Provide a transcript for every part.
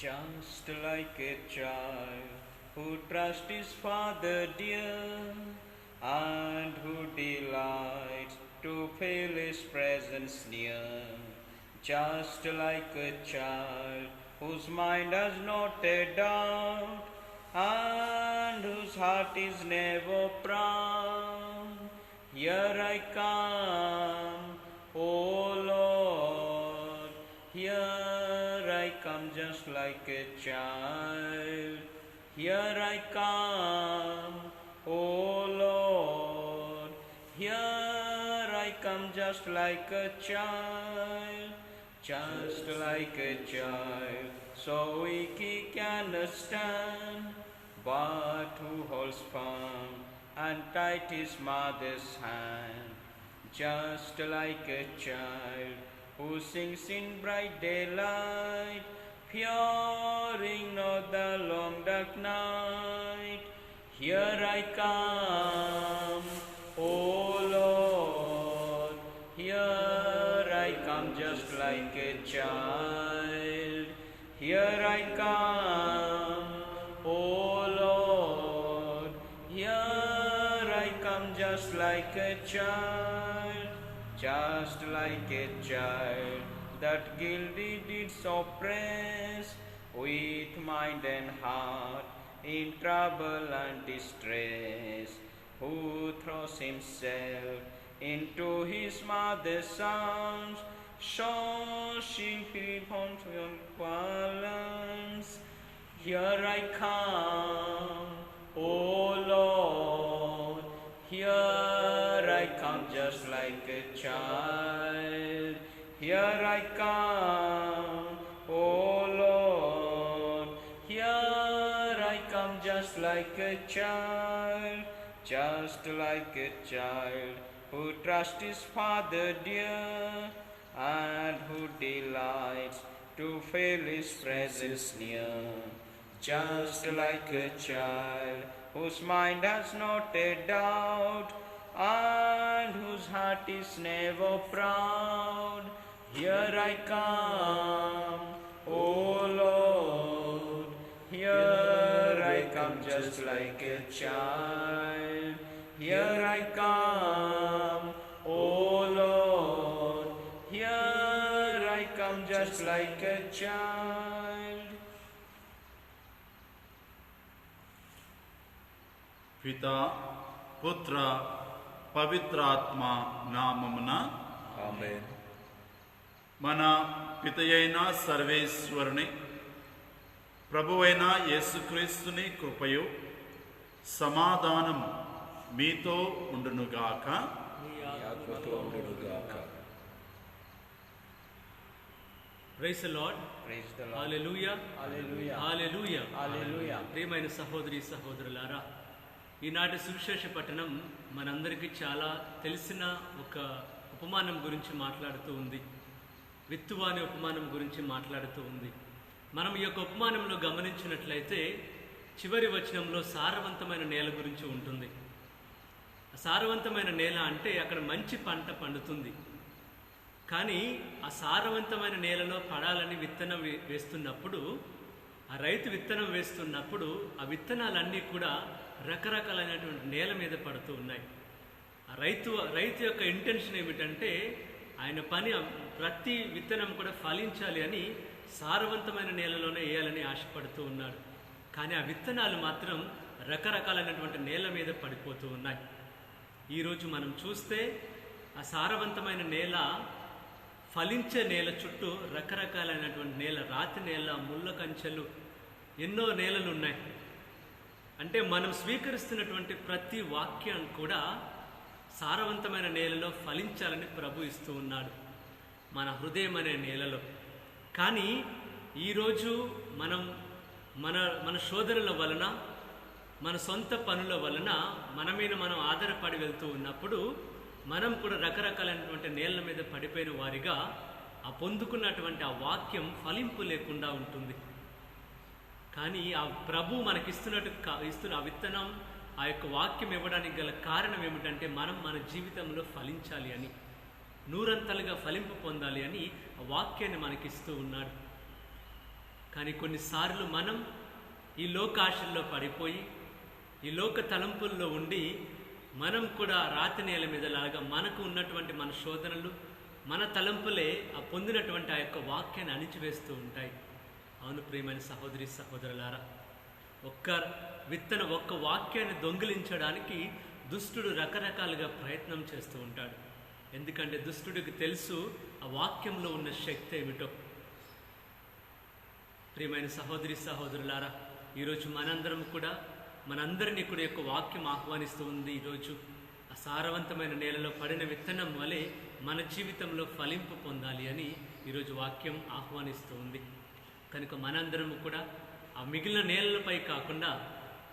Just like a child who trusts his father dear, and who delights to feel his presence near. Just like a child whose mind has not a doubt, and whose heart is never proud. Here I come, O Lord, here I come just like a child. Here I come, O Lord, here I come just like a child, just like a child, so weak he cannot stand, but who holds firm and tight his mother's hand, just like a child who sings in bright daylight, fearing not the long dark night. Here I come, O Lord, here I come just like a child. Here I come, O Lord, here I come just like a child, just like a child that guilty deeds oppress, with mind and heart in trouble and distress, who throws himself into his mother's arms, so she feel on your balance. Here I come, O Lord, here I come just like a child. Here I come, O Lord, here I come just like a child, just like a child who trusts his father dear, and who delights to feel his presence near. Just like a child whose mind has not a doubt, and whose heart is never proud. Here I come, O Lord, here I come just like a child. Here I come, O Lord, here I come just like a child. పితా పుత్ర పవిత్రాత్మ నామమున ఆమేన్. మన పితయైన సర్వేశ్వరుని ప్రభువైన యేసుక్రీస్తుని కృపయు సమాధానము మీతో ఉండునుగాక. నీ ఆత్మతో ఉండునుగాక. Praise the lord. Praise the Lord. Hallelujah. Hallelujah. Hallelujah. Hallelujah. ప్రియమైన సహోదరి సహోదరులారా, ఈనాటి సువిశేష పట్టణం మనందరికీ చాలా తెలిసిన ఒక ఉపమానం గురించి మాట్లాడుతూ ఉంది. విత్తువాని ఉపమానం గురించి మాట్లాడుతూ ఉంది. మనం ఈ యొక్క ఉపమానంలో గమనించినట్లయితే చివరి వచనంలో సారవంతమైన నేల గురించి ఉంటుంది. సారవంతమైన నేల అంటే అక్కడ మంచి పంట పండుతుంది. కానీ ఆ సారవంతమైన నేలలో పడాలని విత్తనం వేస్తున్నప్పుడు, ఆ రైతు విత్తనం వేస్తున్నప్పుడు ఆ విత్తనాలన్నీ కూడా రకరకాలైనటువంటి నేల మీద పడుతూ ఉన్నాయి. ఆ రైతు యొక్క ఇంటెన్షన్ ఏమిటంటే ఆయన పని ప్రతి విత్తనం కూడా ఫలించాలి అని సారవంతమైన నేలలోనే వేయాలని ఆశపడుతూ ఉన్నాడు. కానీ ఆ విత్తనాలు మాత్రం రకరకాలైనటువంటి నేల మీద పడిపోతూ ఉన్నాయి. ఈరోజు మనం చూస్తే ఆ సారవంతమైన నేల, ఫలించే నేల చుట్టూ రకరకాలైనటువంటి నేల, రాతి నేల, ముళ్ళ కంచెలు, ఎన్నో నేలలు ఉన్నాయి. అంటే మనం స్వీకరిస్తున్నటువంటి ప్రతి వాక్యం కూడా సారవంతమైన నేలలో ఫలించాలని ప్రభు ఇస్తూ ఉన్నాడు, మన హృదయం అనే నేలలో. కానీ ఈరోజు మనం మన శోధనల వలన, మన సొంత పనుల వలన మన మీద మనం ఆధారపడి వెళ్తూ ఉన్నప్పుడు మనం కూడా రకరకాలైనటువంటి నేళ్ల మీద పడిపోయిన వారిగా ఆ పొందుకున్నటువంటి ఆ వాక్యం ఫలింపు లేకుండా ఉంటుంది. కానీ ఆ ప్రభు ఇస్తున్న ఆ విత్తనం, ఆ యొక్క వాక్యం ఇవ్వడానికి గల కారణం ఏమిటంటే మనం మన జీవితంలో ఫలించాలి అని, నూరంతలుగా ఫలింపు పొందాలి అని ఆ వాక్యాన్ని మనకిస్తూ ఉన్నాడు. కానీ కొన్నిసార్లు మనం ఈ లోకాశల్లో పడిపోయి ఈ లోక తలంపుల్లో ఉండి మనం కూడా రాతి నేల మీద లాగా మనకు ఉన్నటువంటి మన శోధనలు మన తలంపులే ఆ పొందినటువంటి ఆ యొక్క వాక్యాన్ని అణిచివేస్తూ ఉంటాయి. అవును ప్రియమైన సహోదరి సహోదరులారా, ఒక్క వాక్యాన్ని దొంగిలించడానికి దుష్టుడు రకరకాలుగా ప్రయత్నం చేస్తూ ఉంటాడు. ఎందుకంటే దుష్టుడికి తెలుసు ఆ వాక్యంలో ఉన్న శక్తి ఏమిటో. ప్రియమైన సహోదరి సహోదరులారా, ఈరోజు మనందరినీ కూడా యొక్క వాక్యం ఆహ్వానిస్తూ ఉంది. ఈరోజు ఆ సారవంతమైన నేలలో పడిన విత్తనం వలె మన జీవితంలో ఫలింపు పొందాలి అని ఈరోజు వాక్యం ఆహ్వానిస్తూ ఉంది. కనుక మనందరము కూడా ఆ మిగిలిన నేలలపై కాకుండా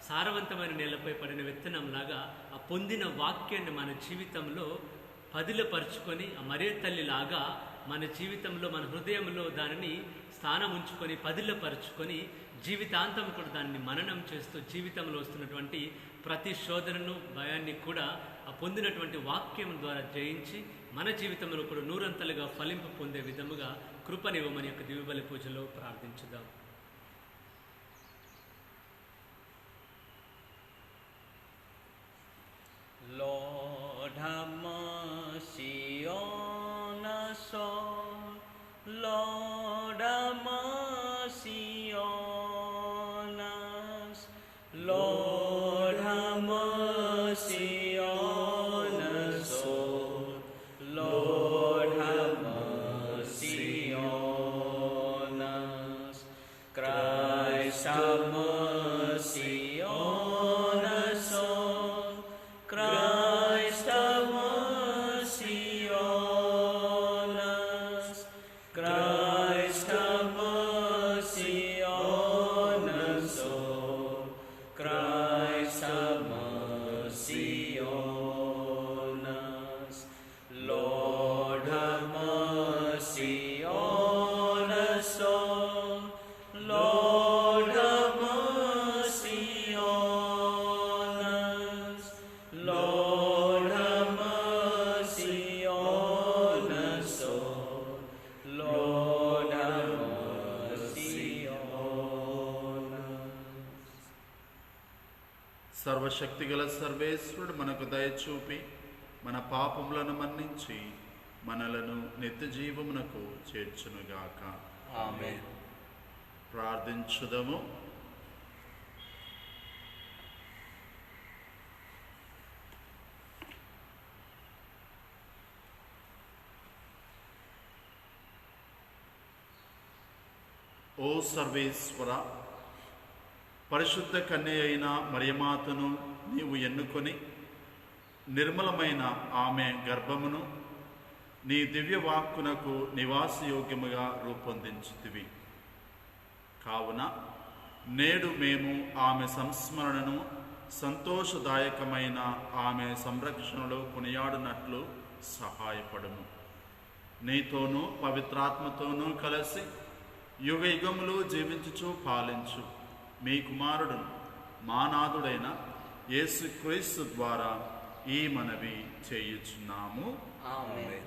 సారవంతమైన నేలపై పడిన విత్తనంలాగా ఆ పొందిన వాక్యాన్ని మన జీవితంలో పదిలపరుచుకొని ఆ మరే తల్లిలాగా మన జీవితంలో మన హృదయంలో దానిని స్థానం ఉంచుకొని పదిలపరుచుకొని జీవితాంతం కూడా దాన్ని మననం చేస్తూ జీవితంలో వస్తున్నటువంటి ప్రతి శోధనను భయాన్ని కూడా ఆ పొందినటువంటి వాక్యం ద్వారా జయించి మన జీవితంలో కూడా నూరంతలుగా ఫలింపు పొందే విధముగా కృపనివ్వమని యొక్క దివ్యబలి పూజలో ప్రార్థించుదాం. Lord, have mercy on us all. Lord, have mercy on us. Lord, have mercy on us all. Lord, have mercy on us. Christ, have mercy on us all. Christ, have mercy on us. Christ, have mercy on us all. Christ, have mercy on us. Lord, have mercy on us all. Lord, have mercy on us. Lord, have mercy on us all. Lord, have mercy on us. సర్వశక్తిగల సర్వేశ్వరుడు మనకు దయచూపి మన పాపములను మన్నించి మనలను నిత్య జీవమునకు చేర్చునుగాక. Amen. ప్రార్థించుదము. ఓ సర్వేశ్వర, పరిశుద్ధ కన్య అయిన మరియమాతను నీవు ఎన్నుకొని నిర్మలమైన ఆమె గర్భమును నీ దివ్య వాక్కునకు నివాసయోగ్యముగా రూపొందించితివి. కావున నేడు మేము ఆమె సంస్మరణను సంతోషదాయకమైన ఆమె సంరక్షణలో కొనియాడునట్లు సహాయపడుము. నీతోనూ పవిత్రాత్మతోనూ కలిసి యుగ యుగములు జీవించుచు పాలించు మీ కుమారుడును మా నాథుడైన యేసుక్రీస్తు ద్వారా ఈ మనవి చేయుచున్నాము. Amen.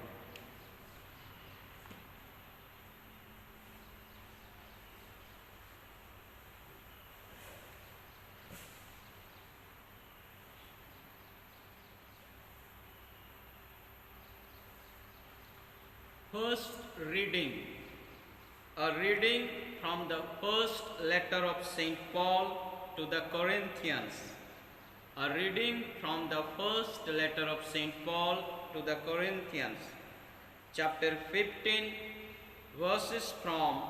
First reading. A reading from the first letter of St. Paul to the Corinthians. A reading from the first letter of St. Paul to the Corinthians, chapter 15, verses from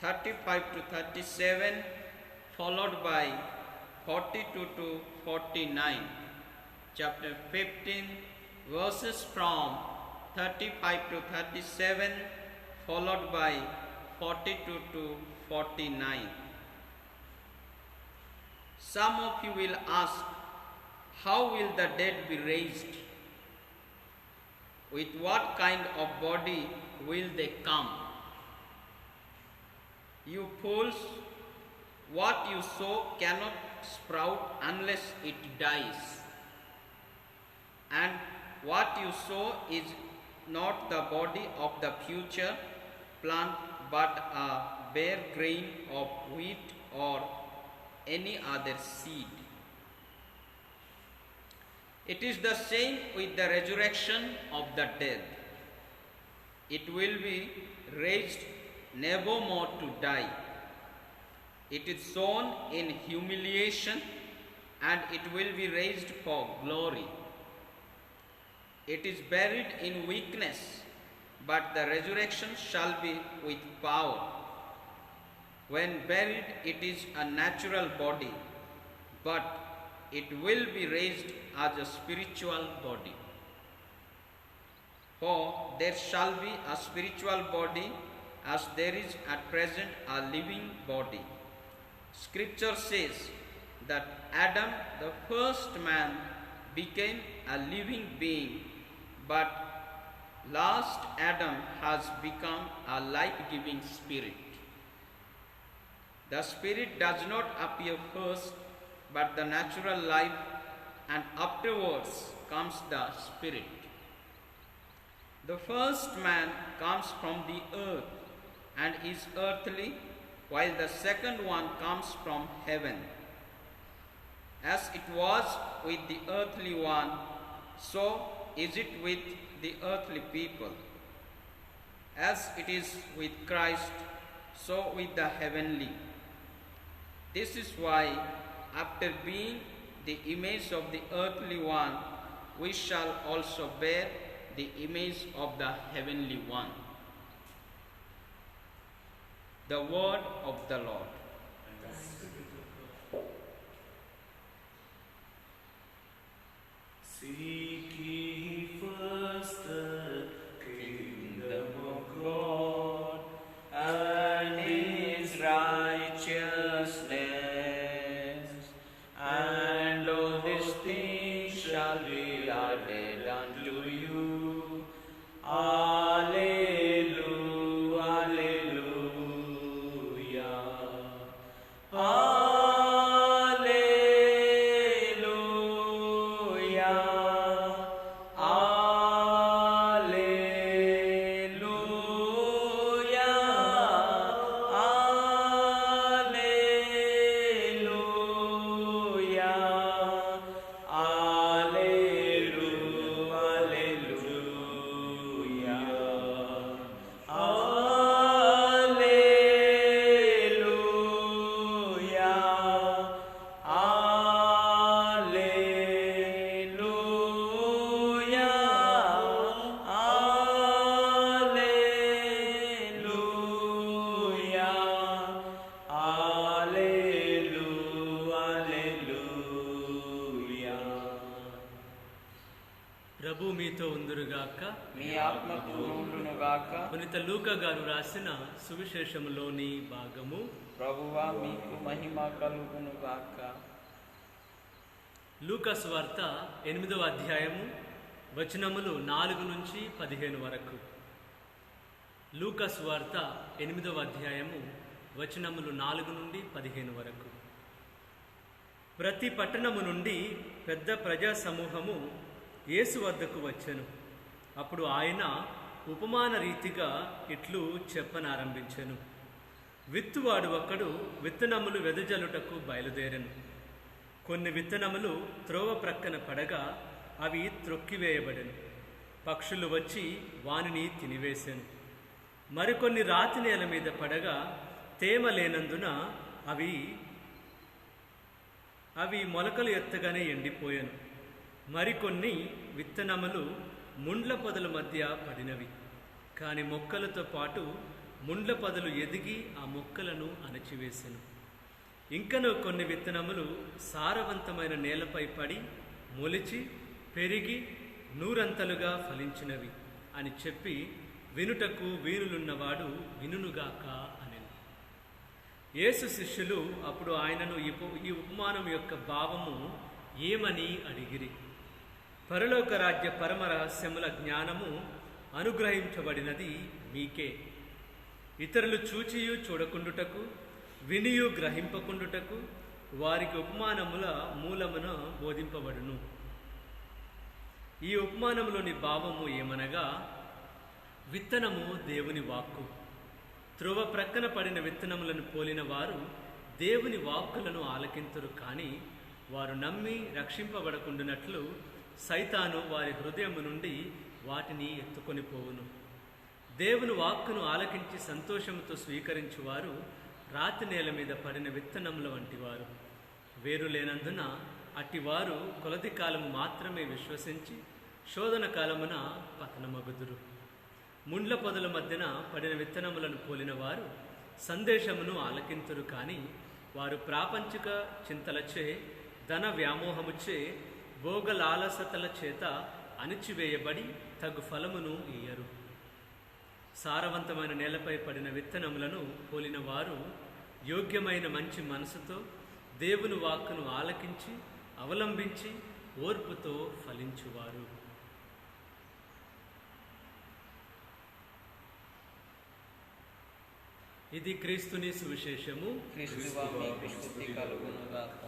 35 to 37, followed by 42 to 49. Chapter 15, verses from 35 to 37, followed by 42 to 49. Some of you will ask, how will the dead be raised? With what kind of body will they come? You fools, what you sow cannot sprout unless it dies. And what you sow is not the body of the future, plant but a bare grain of wheat or any other seed. It is the same with the resurrection of the dead. It will be raised never more to die. It is sown in humiliation and it will be raised for glory. It is buried in weakness, but the resurrection shall be with power. When buried, it is a natural body, but it will be raised as a spiritual body. For there shall be a spiritual body as there is at present a living body. Scripture says that Adam, the first man, became a living being, but last Adam has become a life-giving spirit. The spirit does not appear first, but the natural life, and afterwards comes the spirit. The first man comes from the earth and is earthly, while the second one comes from heaven. As it was with the earthly one, so is it with the earthly people. As it is with Christ, so with the heavenly. This is why, after being the image of the earthly one, we shall also bear the image of the heavenly one. The word of the Lord. Seek ye first the kingdom of God and His righteousness, and all these things shall be added unto you. Alleluia, alleluia. ప్రభు మీతో ఉందురుగాక. మీ ఆత్మకు ఉండునుగాక. పునీత లూకా గారు రాసిన సువిశేషములోని భాగము. ప్రభువా మీకు మహిమ కలుగునుగాక. లూకా సువార్త 8వ అధ్యాయము వచనములు 4 నుంచి 15 వరకు. లూకా సువార్త 8వ అధ్యాయము వచనములు 4 నుండి 15 వరకు. ప్రతి పట్టణము నుండి పెద్ద ప్రజా సమూహము యేసు వద్దకు వచ్చెను. అప్పుడు ఆయన ఉపమాన రీతిగా ఇట్లు చెప్పనారంభించెను. విత్తువాడు ఒకడు విత్తనములు వెదజల్లుటకు బయలుదేరెను. కొన్ని విత్తనములు త్రోవ ప్రక్కన పడగా అవి త్రొక్కివేయబడెను. పక్షులు వచ్చి వానిని తినివేశాను. మరికొన్ని రాతి నేల మీద పడగా తేమ లేనందున అవి మొలకలు ఎత్తగానే ఎండిపోయాను. మరికొన్ని విత్తనములు ముండ్ల పొదల మధ్య పడినవి. కాని మొక్కలతో పాటు ముండ్ల పొదలు ఎదిగి ఆ మొక్కలను అణచివేసెను. ఇంకనూ కొన్ని విత్తనములు సారవంతమైన నేలపై పడి మొలిచి పెరిగి నూరంతలుగా ఫలించినవి అని చెప్పి వినుటకు వీలులున్నవాడు వినుగాక అనెను. యేసు శిష్యులు అప్పుడు ఆయనను ఈ ఉపమానం యొక్క భావము ఏమని అడిగిరి. పరలోక రాజ్య పరమ రహస్యముల జ్ఞానము అనుగ్రహించబడినది మీకే. ఇతరులు చూచియు చూడకుండుటకు వినియు గ్రహింపకుండుటకు వారికి ఉపమానముల మూలమున బోధింపబడును. ఈ ఉపమానములోని భావము ఏమనగా, విత్తనము దేవుని వాక్కు. త్రోవ ప్రక్కన పడిన విత్తనములను పోలిన వారు దేవుని వాక్కులను ఆలకింతురు, కానీ వారు నమ్మి రక్షింపబడకుండునట్లు సైతాను వారి హృదయము నుండి వాటిని ఎత్తుకొని పోవును. దేవుని వాక్కును ఆలకించి సంతోషంతో స్వీకరించువారు రాతి నేల మీద పడిన విత్తనముల వంటి వారు. వేరు లేనందున అట్టివారు కొలది కాలము మాత్రమే విశ్వసించి శోధన కాలమున పతనమగుదురు. ముండ్ల పొదల మధ్యన పడిన విత్తనములను పోలిన వారు సందేశమును ఆలకింతురు, కానీ వారు ప్రాపంచిక చింతలచే ధన వ్యామోహముచే భోగలాలసతల చేత అణిచివేయబడి తగు ఫలమును ఇయ్యరు. సారవంతమైన నేలపై పడిన విత్తనములను పోలిన వారు యోగ్యమైన మంచి మనసుతో దేవుని వాక్కును ఆలకించి అవలంబించి ఓర్పుతో ఫలించువారు. ఇది క్రీస్తుని సువిశేషము. క్రీస్తువా మీకు స్తుతి కలుగునుగాక.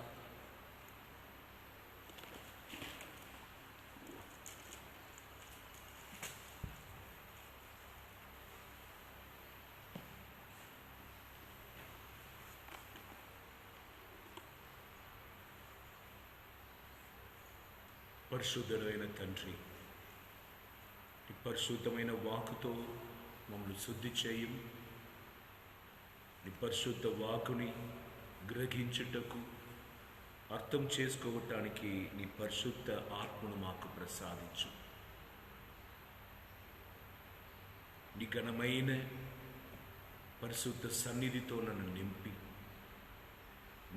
పరిశుద్ధుడైన తండ్రి, ఈ పరిశుద్ధమైన వాక్కుతో మమ్మల్ని శుద్ధి చేయం. నీ పరిశుద్ధ వాక్కుని గ్రహించుటకు, అర్థం చేసుకోవటానికి నీ పరిశుద్ధ ఆత్మను మాకు ప్రసాదించు. నీ ఘనమైన పరిశుద్ధ సన్నిధితో నన్ను నింపి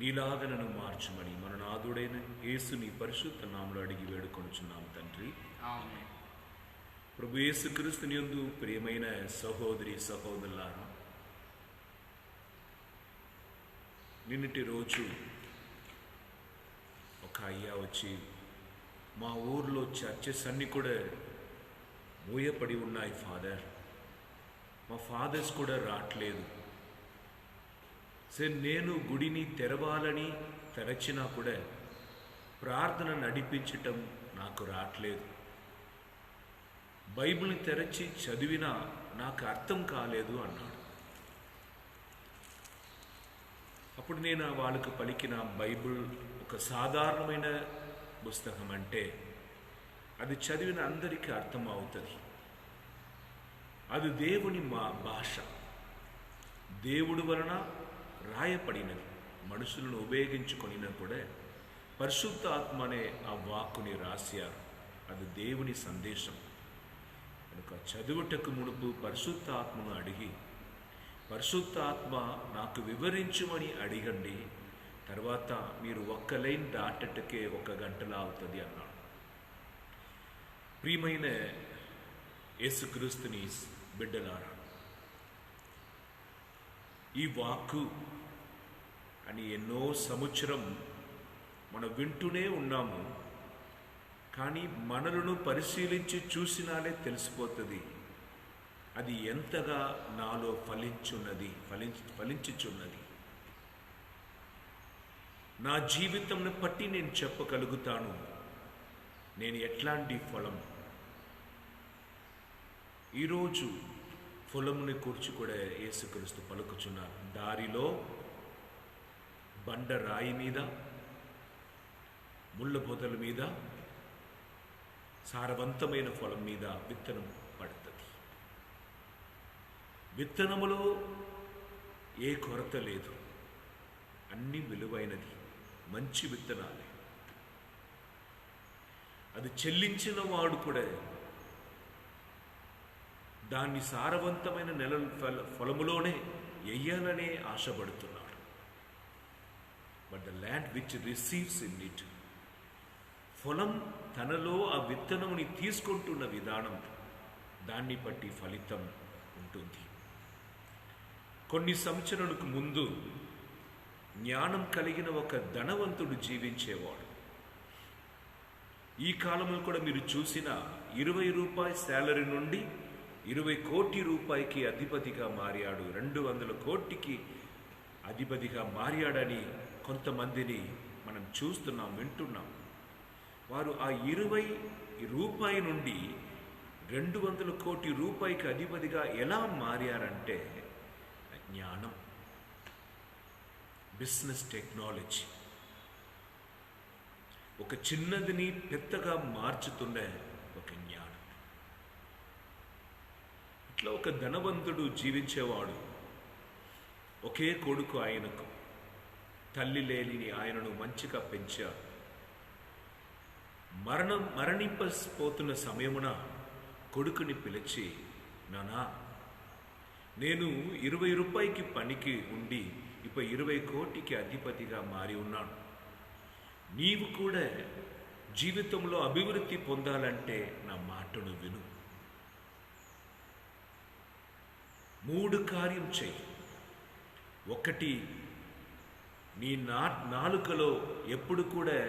నీలాగా నన్ను మార్చమని మన నాథుడైన యేసు నీ పరిశుద్ధ నామములో అడిగి వేడుకొనుచున్నాం తండ్రి, ఆమేన్. ప్రభు యేసుక్రీస్తుని యందు ప్రియమైన సహోదరి సహోదరులారా, నిన్నటి రోజు ఒక అయ్యా వచ్చి మా ఊర్లో చర్చెస్ అన్నీ కూడా మూయపడి ఉన్నాయి ఫాదర్, మా ఫాదర్స్ కూడా రావట్లేదు. సరే, నేను గుడిని తెరవాలని తెరచినా కూడా ప్రార్థన నడిపించటం నాకు రావట్లేదు. బైబిల్ని తెరచి చదివినా నాకు అర్థం కాలేదు అన్నాడు. అప్పుడు నేను వాళ్ళకు పలికిన బైబిల్ ఒక సాధారణమైన పుస్తకం అంటే అది చదివిన అందరికీ అర్థం అవుతుంది. అది దేవుని భాష, దేవుడి వలన రాయపడినది. మనుషులను ఉపయోగించుకొనినా కూడా పరిశుద్ధ ఆత్మ అనే ఆ వాక్కుని రాశారు. అది దేవుని సందేశం కనుక చదువుటకు మునుపు పరిశుద్ధ ఆత్మను అడిగి, పరిశుద్ధ ఆత్మ నాకు వివరించుమని అడిగండి, తర్వాత మీరు ఒక్క లైన్ దాటటకే 1 గంటలా అవుతుంది అన్నాడు. ప్రియమైన యేసుక్రీస్తుని బిడ్డలారా, ఈ వాక్కు అని ఎన్నో సంవత్సరం మనం వింటూనే ఉన్నాము. కానీ మనలను పరిశీలించి చూసినాలే తెలిసిపోతుంది అది ఎంతగా నాలో ఫలించుచున్నది. నా జీవితంను బట్టి నేను చెప్పగలుగుతాను నేను ఎట్లాంటి ఫలం. ఈరోజు ఫలముని కూర్చి కూడా యేసుక్రీస్తు పలుకుచున్నారు. దారిలో బండ రాయి మీద, ముళ్ళ పొదల మీద, సారవంతమైన ఫలం మీద విత్తనం పడుతుంది. విత్తనములో ఏ కొరత లేదు, అన్ని విలువైనది, మంచి విత్తనాలే. అది చెల్లించిన వాడు కూడా దాన్ని సారవంతమైన ఫలములోనే వెయ్యాలనే ఆశపడుతున్నాడు. But the land which receives in it, ఫలం తనలో ఆ విత్తనముని తీసుకుంటున్న విధానం, దాన్ని బట్టి ఫలితం ఉంటుంది. కొన్ని సంవత్సరాలకు ముందు జ్ఞానం కలిగిన ఒక ధనవంతుడు జీవించేవాడు. ఈ కాలంలో కూడా మీరు చూసిన 20 రూపాయల శాలరీ నుండి 20 కోట్ల రూపాయకి అధిపతిగా మారాడు, 200 కోట్లకి అధిపతిగా మారాడని కొంతమందిని మనం చూస్తున్నాం, వింటున్నాం. వారు ఆ 20 రూపాయల నుండి 200 కోట్ల రూపాయకి అధిపతిగా ఎలా మారారంటే జ్ఞానం, బిజినెస్ టెక్నాలజీ, ఒక చిన్నదిని పెద్దగా మార్చుతుండే ఒక జ్ఞానం. ఇట్లా ఒక ధనవంతుడు జీవించేవాడు. ఒకే కొడుకు ఆయనకు, తల్లి లేని ఆయనను మంచిగా పెంచాడు. మరణింపపోతున్న సమయమున కొడుకుని పిలిచి, నానా, నేను 20 రూపాయికి పనికి ఉండి ఇప్పుడు 20 కోటికి అధిపతిగా మారి ఉన్నాను. నీవు కూడా జీవితంలో అభివృద్ధి పొందాలంటే నా మాటను విను. 3 కార్యం చెయ్యి. 1, నీ నాలుకలో ఎప్పుడు కూడా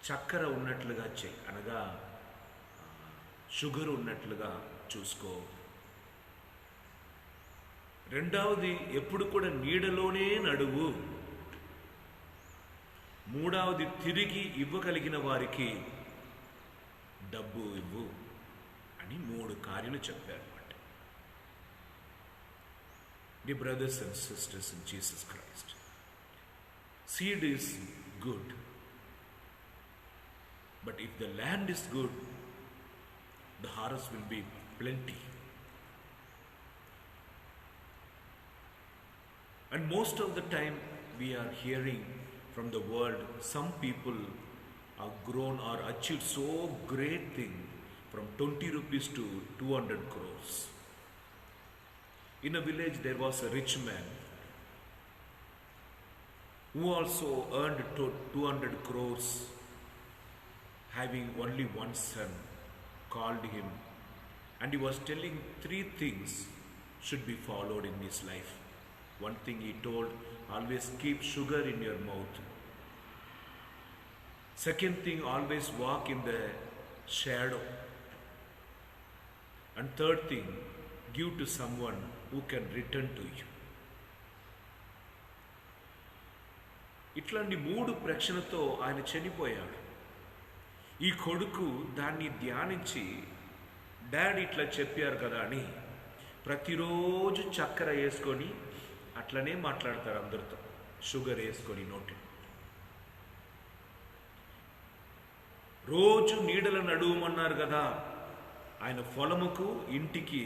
చక్కెర ఉన్నట్లుగా చెయ్యి, అనగా షుగర్ ఉన్నట్లుగా చూసుకో. 2, ఎప్పుడు కూడా నీడలోనే నడువు. 3, తిరిగి ఇవ్వగలిగిన వారికి డబ్బు ఇవ్వు అని 3 కార్యాలు చెప్పారు అన్నమాట. The brothers and sisters in Jesus Christ, seed is good, but if the land is good, the harvest will be plenty. And most of the time we are hearing from the world, some people have grown or achieved so great thing from 20 rupees to 200 crores. In a village there was a rich man who also earned 200 crores, having only one son, called him, and he was telling 3 things should be followed in his life. One thing he told, always keep sugar in your mouth. Second thing, always walk in the shadow. And third thing, give to someone who can return to you. ఇట్లాంటి 3 ప్రశ్నలతో ఆయన చనిపోయాడు. ఈ కొడుకు దాన్ని ధ్యానించి, daddy ఇట్లా చెప్పారు కదా అని ప్రతిరోజు చక్కెర వేసుకొని అట్లనే మాట్లాడతారు అందరితో, షుగర్ వేసుకొని నోటి. రోజు నీడల నడువమన్నారు కదా, ఆయన పొలముకు ఇంటికి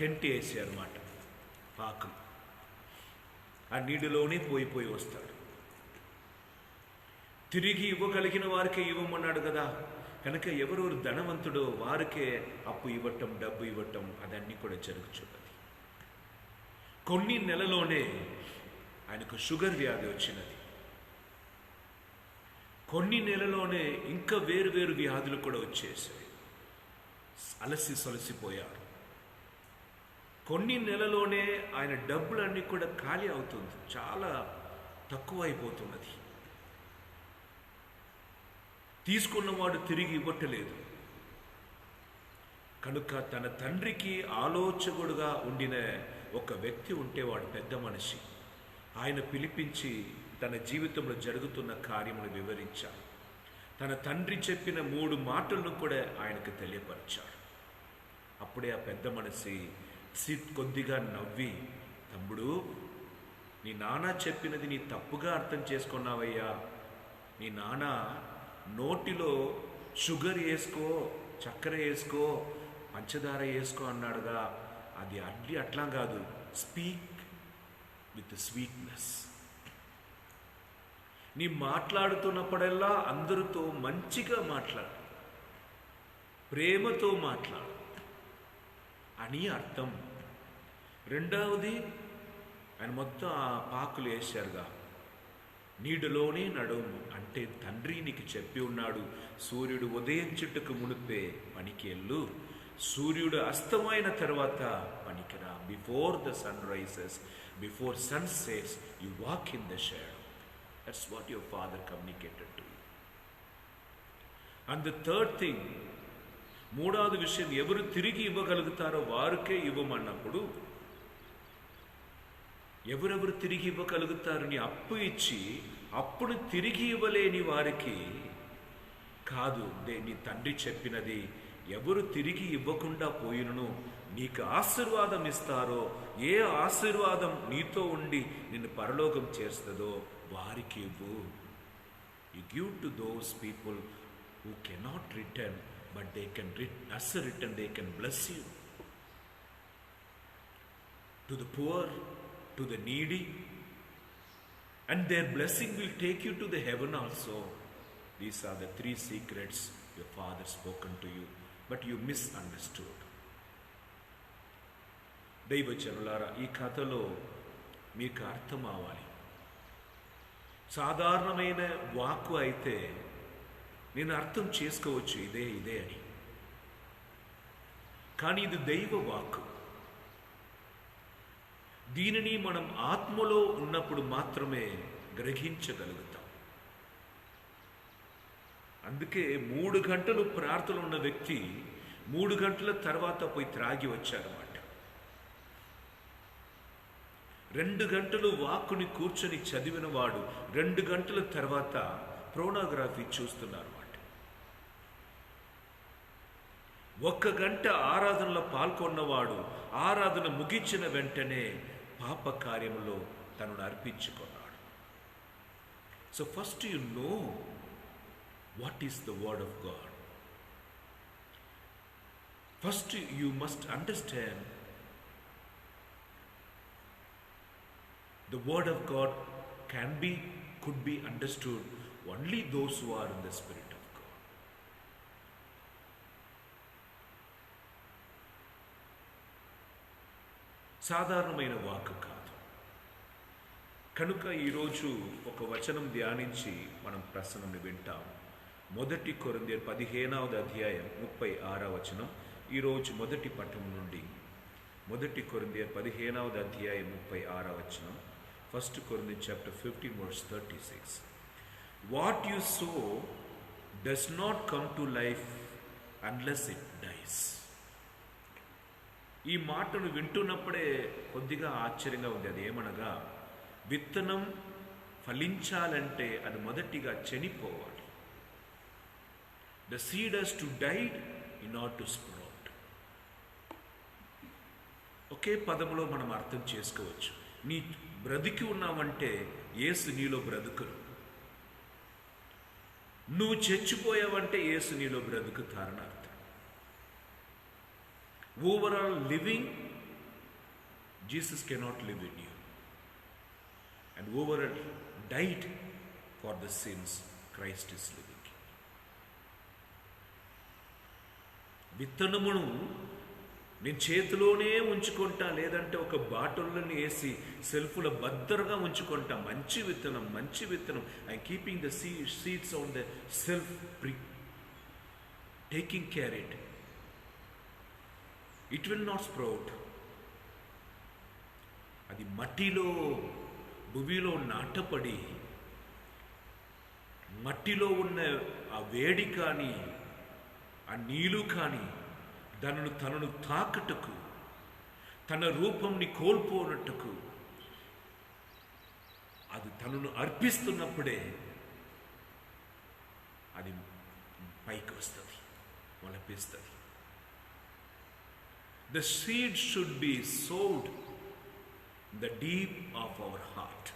టెంట్ వేసారు అన్నమాట, పాకం. ఆ నీడలోనే పోయి వస్తాడు. తిరిగి ఇవ్వగలిగిన వారికే ఇవ్వమన్నాడు కదా, కనుక ఎవరెవరు ధనవంతుడో వారికే అప్పు ఇవ్వటం, డబ్బు ఇవ్వటం, అదన్నీ కూడా జరుగుతున్నది. కొన్ని నెలలోనే ఆయనకు షుగర్ వ్యాధి వచ్చినది. కొన్ని నెలలోనే ఇంకా వేరు వ్యాధులు కూడా వచ్చేసాయి. సొలసిపోయాడు. కొన్ని నెలలోనే ఆయన డబ్బులన్నీ కూడా ఖాళీ అవుతుంది, చాలా తక్కువ అయిపోతున్నది. తీసుకున్నవాడు తిరిగి ఇవ్వట్లేదు. కనుక తన తండ్రికి ఆలోచకుడుగా ఉండిన ఒక వ్యక్తి ఉంటే, వాడు పెద్ద మనిషి. ఆయన పిలిపించి తన జీవితంలో జరుగుతున్న కార్యమును వివరించాడు. తన తండ్రి చెప్పిన 3 మాటలను కూడా ఆయనకు తెలియపరిచాడు. అప్పుడే ఆ పెద్ద మనిషి కొద్దిగా నవ్వి, తమ్ముడు, నీ నాన్న చెప్పినది నీ తప్పుగా అర్థం చేసుకున్నావయ్యా. నీ నాన్న నోటిలో షుగర్ వేసుకో, చక్కెర వేసుకో, పంచదార వేసుకో అన్నాడుగా, అది అట్లా కాదు. Speak with sweetness. నీ మాట్లాడుతున్నప్పుడల్లా అందరితో మంచిగా మాట్లాడు, ప్రేమతో మాట్లాడు అని అర్థం. 2, ఆయన మొత్తం ఆ పాకులు వేశారుగా, నీడలోనే నడుము అంటే తండ్రి నీకు చెప్పి ఉన్నాడు, సూర్యుడు ఉదయించుటకు మునిపే పనికి వెళ్ళు, సూర్యుడు అస్తమైన తర్వాత పనికిరా. Before the sun rises, before sun sets, you walk in the shadow. That's what your father communicated to you. And the third thing, 3వ విషయం, ఎవరు తిరిగి ఇవ్వగలుగుతారో వారికే ఇవ్వమన్నప్పుడు, ఎవరెవరు తిరిగి ఇవ్వగలుగుతారు? నీ అప్పు ఇచ్చి అప్పుడు తిరిగి ఇవ్వలేని వారికి కాదు. నీ తండ్రి చెప్పినది, ఎవరు తిరిగి ఇవ్వకుండా పోయినను నీకు ఆశీర్వాదం ఇస్తారో, ఏ ఆశీర్వాదం నీతో ఉండి నిన్ను పరలోకం చేస్తుందో వారికి ఇవ్వు. You give to those people who cannot return, but they can return, they can bless you. To the poor, to the needy, and their blessing will take you to the heaven also. These are the 3 secrets your father spoken to you, but you misunderstood. దైవజనులారా, ఈ కథలో మీకు అర్థం అవ్వాలి. సాధారణమైన వాక్కు అయితే నేను అర్థం చేసుకోవచ్చు ఇదే అని, కానీ ఇది దైవ వాక్కు. దీనిని మనం ఆత్మలో ఉన్నప్పుడు మాత్రమే గ్రహించగలుగుతాం. అందుకే 3 గంటలు ప్రార్థన ఉన్న వ్యక్తి 3 గంటల తర్వాత పోయి త్రాగి వచ్చారన్నమాట. 2 గంటలు వాక్కుని కూర్చొని చదివిన వాడు 2 గంటల తర్వాత ప్రోనోగ్రఫీ చూస్తున్నారన్నమాట. 1 గంట ఆరాధనలో పాల్గొన్నవాడు ఆరాధన ముగించిన వెంటనే పాప కార్యంలో తనను అర్పించుకున్నాడు. So first you know what is the word of God. First you must understand the word of God could be understood only those who are in the Spirit of God. సాధారణమైన వాక్కు కాదు. కనుక ఈరోజు ఒక వచనం ధ్యానించి మనం ప్రసంగం వింటాం. 1 కొరింథీయుల 15వ అధ్యాయం 36వ వచనం. ఈరోజు మొదటి పఠనం నుండి 1 కొరింథీయుల 15వ అధ్యాయం 36వ వచనం. 1 Corinthians chapter 15 verse 36. What you sow does not come to life unless it dies. ఈ మాటను వింటున్నప్పుడే కొద్దిగా ఆశ్చర్యంగా ఉంది. అది ఏమనగా, విత్తనం ఫలించాలంటే అది మొదటిగా చనిపోవాలి. The seed has to die in order to sprout. ఒకే పదములో మనం అర్థం చేసుకోవచ్చు. నీ బ్రతికి ఉన్నావంటే యేసు నీలో బ్రతుకును. నువ్వు చచ్చిపోయావంటే యేసు నీలో బ్రతుకుతారని అర్థం. Overall living, Jesus cannot live in you. And overall died for the sins, Christ is living. విత్తనమును నేను చేతిలోనే ఉంచుకుంటా, లేదంటే ఒక బాటిల్లోని వేసి సెల్ఫ్లో భద్రంగా ఉంచుకుంటా. మంచి విత్తనం. I keeping the seeds on the self, taking care it. It will not sprout. అది మట్టిలో, భూమిలో నాటపడి, మట్టిలో ఉన్న ఆ వేడి కానీ ఆ నీళ్ళు కానీ తనను తాకటకు, తన రూపంని కోల్పోనట్టుకు అది తనను అర్పిస్తున్నప్పుడే అది పైకి వస్తుంది, మొలపిస్తుంది. The seed should be sowed in the deep of our heart.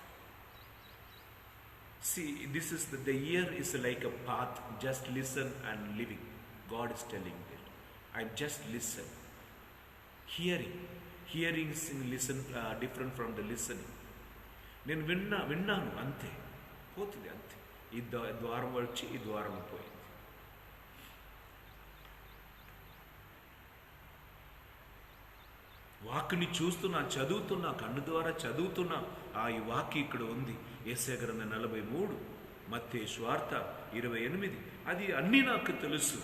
See, this is the year is like a path. Just listen and living. God is telling that. I just listen. Hearing is listen different from the listening. నేను విన్నాను అంతే, పోతుంది అంతే. ఈ ద్వారం వచ్చి ఈ ద్వారం పోయింది. వాక్ని చూస్తున్నా, చదువుతున్నా, కన్ను ద్వారా చదువుతున్నా. ఈ వాక్యం ఇక్కడ ఉంది. యేసయ్య గ్రంథం 43, మత్తయి సువార్త 28. అది అన్నీ నాకు తెలుసు.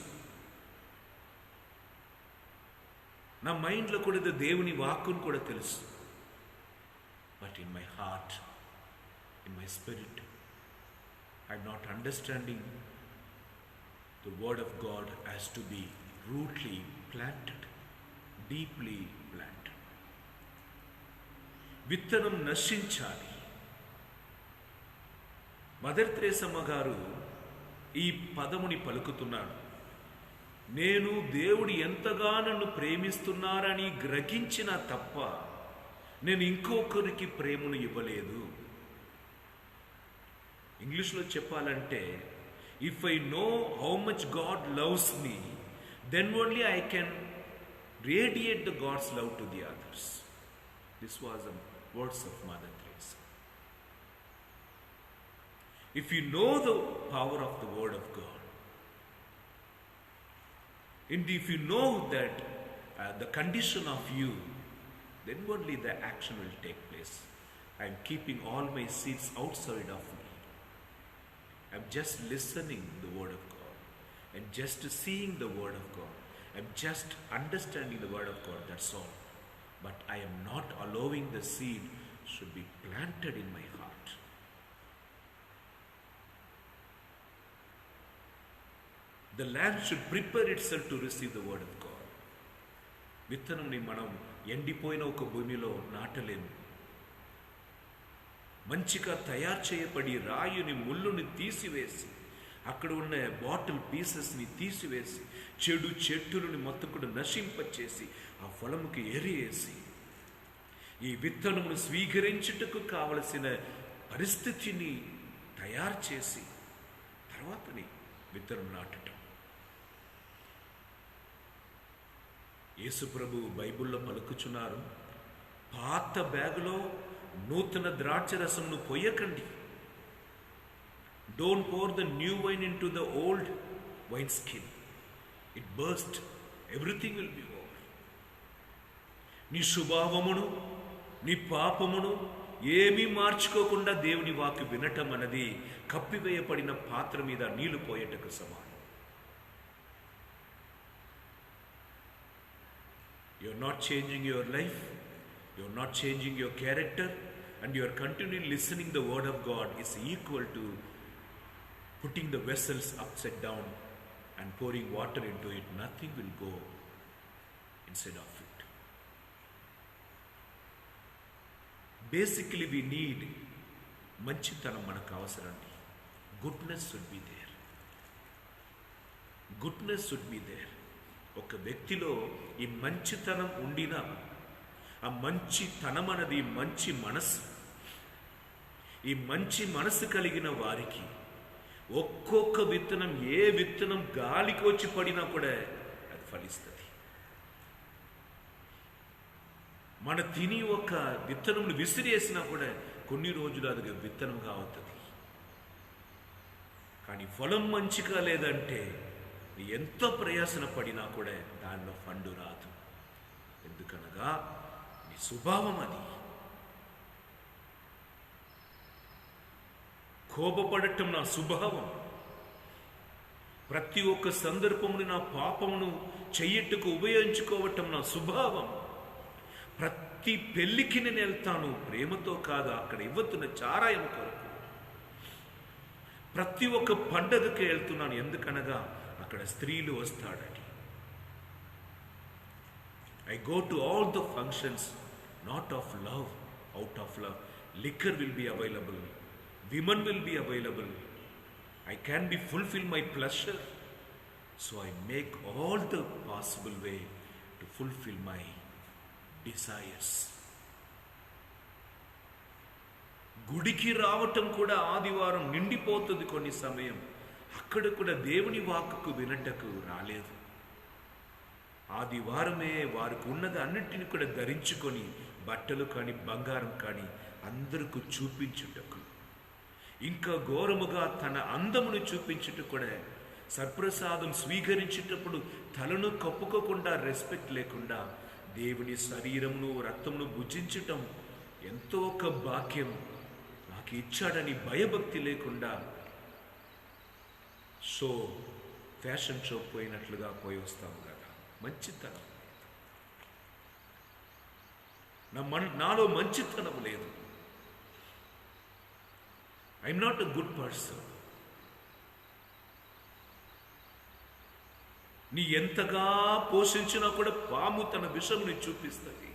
నా మైండ్లో కూడా ఇది దేవుని వాక్కును కూడా తెలుసు. But in my heart, in my spirit, I'm not understanding the word of God has to be rootly planted, deeply planted. విత్తనం నశించాలి. మదర్ తెరేసమ్మ గారు ఈ పదముని పలుకుతున్నాడు. నేను దేవుడు ఎంతగా నన్ను ప్రేమిస్తున్నారని గ్రహించిన తప్ప నేను ఇంకొకరికి ప్రేమను ఇవ్వలేదు. ఇంగ్లీష్లో చెప్పాలంటే, if I know how much God loves me, then only I can radiate the God's love to the others. This was the words of Mother Teresa. If you know the power of the word of God, and if you know that the condition of you, then only the action will take place. I am keeping all my seeds outside of me. I am just listening the word of God and just seeing the word of God. I am just understanding the word of God, that's all. But I am not allowing the seed should be planted in my heart. The land should prepare itself to receive the word of God. విత్తనంని మనం ఎండిపోయిన ఒక భూమిలో నాటలేము. మంచిగా తయారు చేయబడి రాయుని ముళ్ళుని తీసివేసి, అక్కడ ఉన్న బాటిల్ పీసెస్ని తీసివేసి, చెడు చెట్టులని మొత్తం కూడా నశింపచేసి ఆ పొలముకి ఎరియేసి, ఈ విత్తనమును స్వీకరించుటకు కావలసిన పరిస్థితిని తయారు చేసి తర్వాతని విత్తనం నాటటం. యేసు ప్రభు బైబిల్లో పలుకుచున్నారు, పాత బ్యాగులో నూతన ద్రాక్ష రసంను పోయకండి. Don't pour the new wine into the old wine skin. It burst. Everything will be over. నీ స్వభావమును, నీ పాపమును ఏమీ మార్చుకోకుండా దేవుని వాక్కు వినటం అన్నది కప్పివేయబడిన పాత్ర మీద నీళ్లు పోయేటకు సమానం. You're not changing your life, you're not changing your character, and you're continually listening the word of God is equal to putting the vessels upside down and pouring water into it. Nothing will go inside of it. Basically we need మంచితనం మనకు అవసరండి. Goodness should be there. Goodness should be there. ఒక వ్యక్తిలో ఈ మంచితనం ఉండినా, ఆ మంచితనం అన్నది మంచి మనసు. ఈ మంచి మనసు కలిగిన వారికి ఒక్కొక్క విత్తనం, ఏ విత్తనం గాలికి వచ్చి పడినా కూడా అది ఫలిస్తుంది. మన తిని ఒక విత్తనంను విసిరేసినా కూడా కొన్ని రోజులు అది విత్తనంగా అవుతుంది. కానీ ఫలం మంచిగా లేదంటే ఎంతో ప్రయాసన పడినా కూడా దానిలో ఫండు రాదు. ఎందుకనగా నీ స్వభావం అది. కోపపడటం నా స్వభావం. ప్రతి ఒక్క సందర్భముని నా పాపమును చెయ్యట్టుకు ఉపయోగించుకోవటం నా స్వభావం. ప్రతి పెళ్లికి నేను వెళ్తాను ప్రేమతో కాదు, అక్కడ ఇవ్వతున్న చారాయం కొరకు. ప్రతి ఒక్క పండగకి వెళ్తున్నాను, ఎందుకనగా అక్కడ స్త్రీలు వస్తాడని. I go to all the functions not of love, out of love. Liquor will be available, women will be available, I can be fulfill my pleasure, so I make all the possible way to fulfill my desires. గుడికి రావటం కూడా ఆదివారం నిండిపోతుంది కొన్ని సమయం. అక్కడ కూడా దేవుని వాక్కుకు వినటకు రాలేదు. ఆదివారమే వారికి ఉన్నది అన్నింటిని కూడా ధరించుకొని బట్టలు కానీ బంగారం కానీ అందరికీ చూపించుటకు, ఇంకా ఘోరముగా తన అందమును చూపించుటకు కూడా, సర్ప్రసాదం స్వీకరించేటప్పుడు తలను కప్పుకోకుండా, రెస్పెక్ట్ లేకుండా దేవుని శరీరమును రక్తమును భుజించటం ఎంతో ఒక భాగ్యం నాకు ఇచ్చాడని భయభక్తి లేకుండా షో, ఫ్యాషన్ షో పోయినట్లుగా పోయి వస్తాము కదా. మంచితనం నాలో మంచితనం లేదు. I'm not a good person. నీ ఎంతగా పోషించినా కూడా పాము తన విషముని చూపిస్తుంది.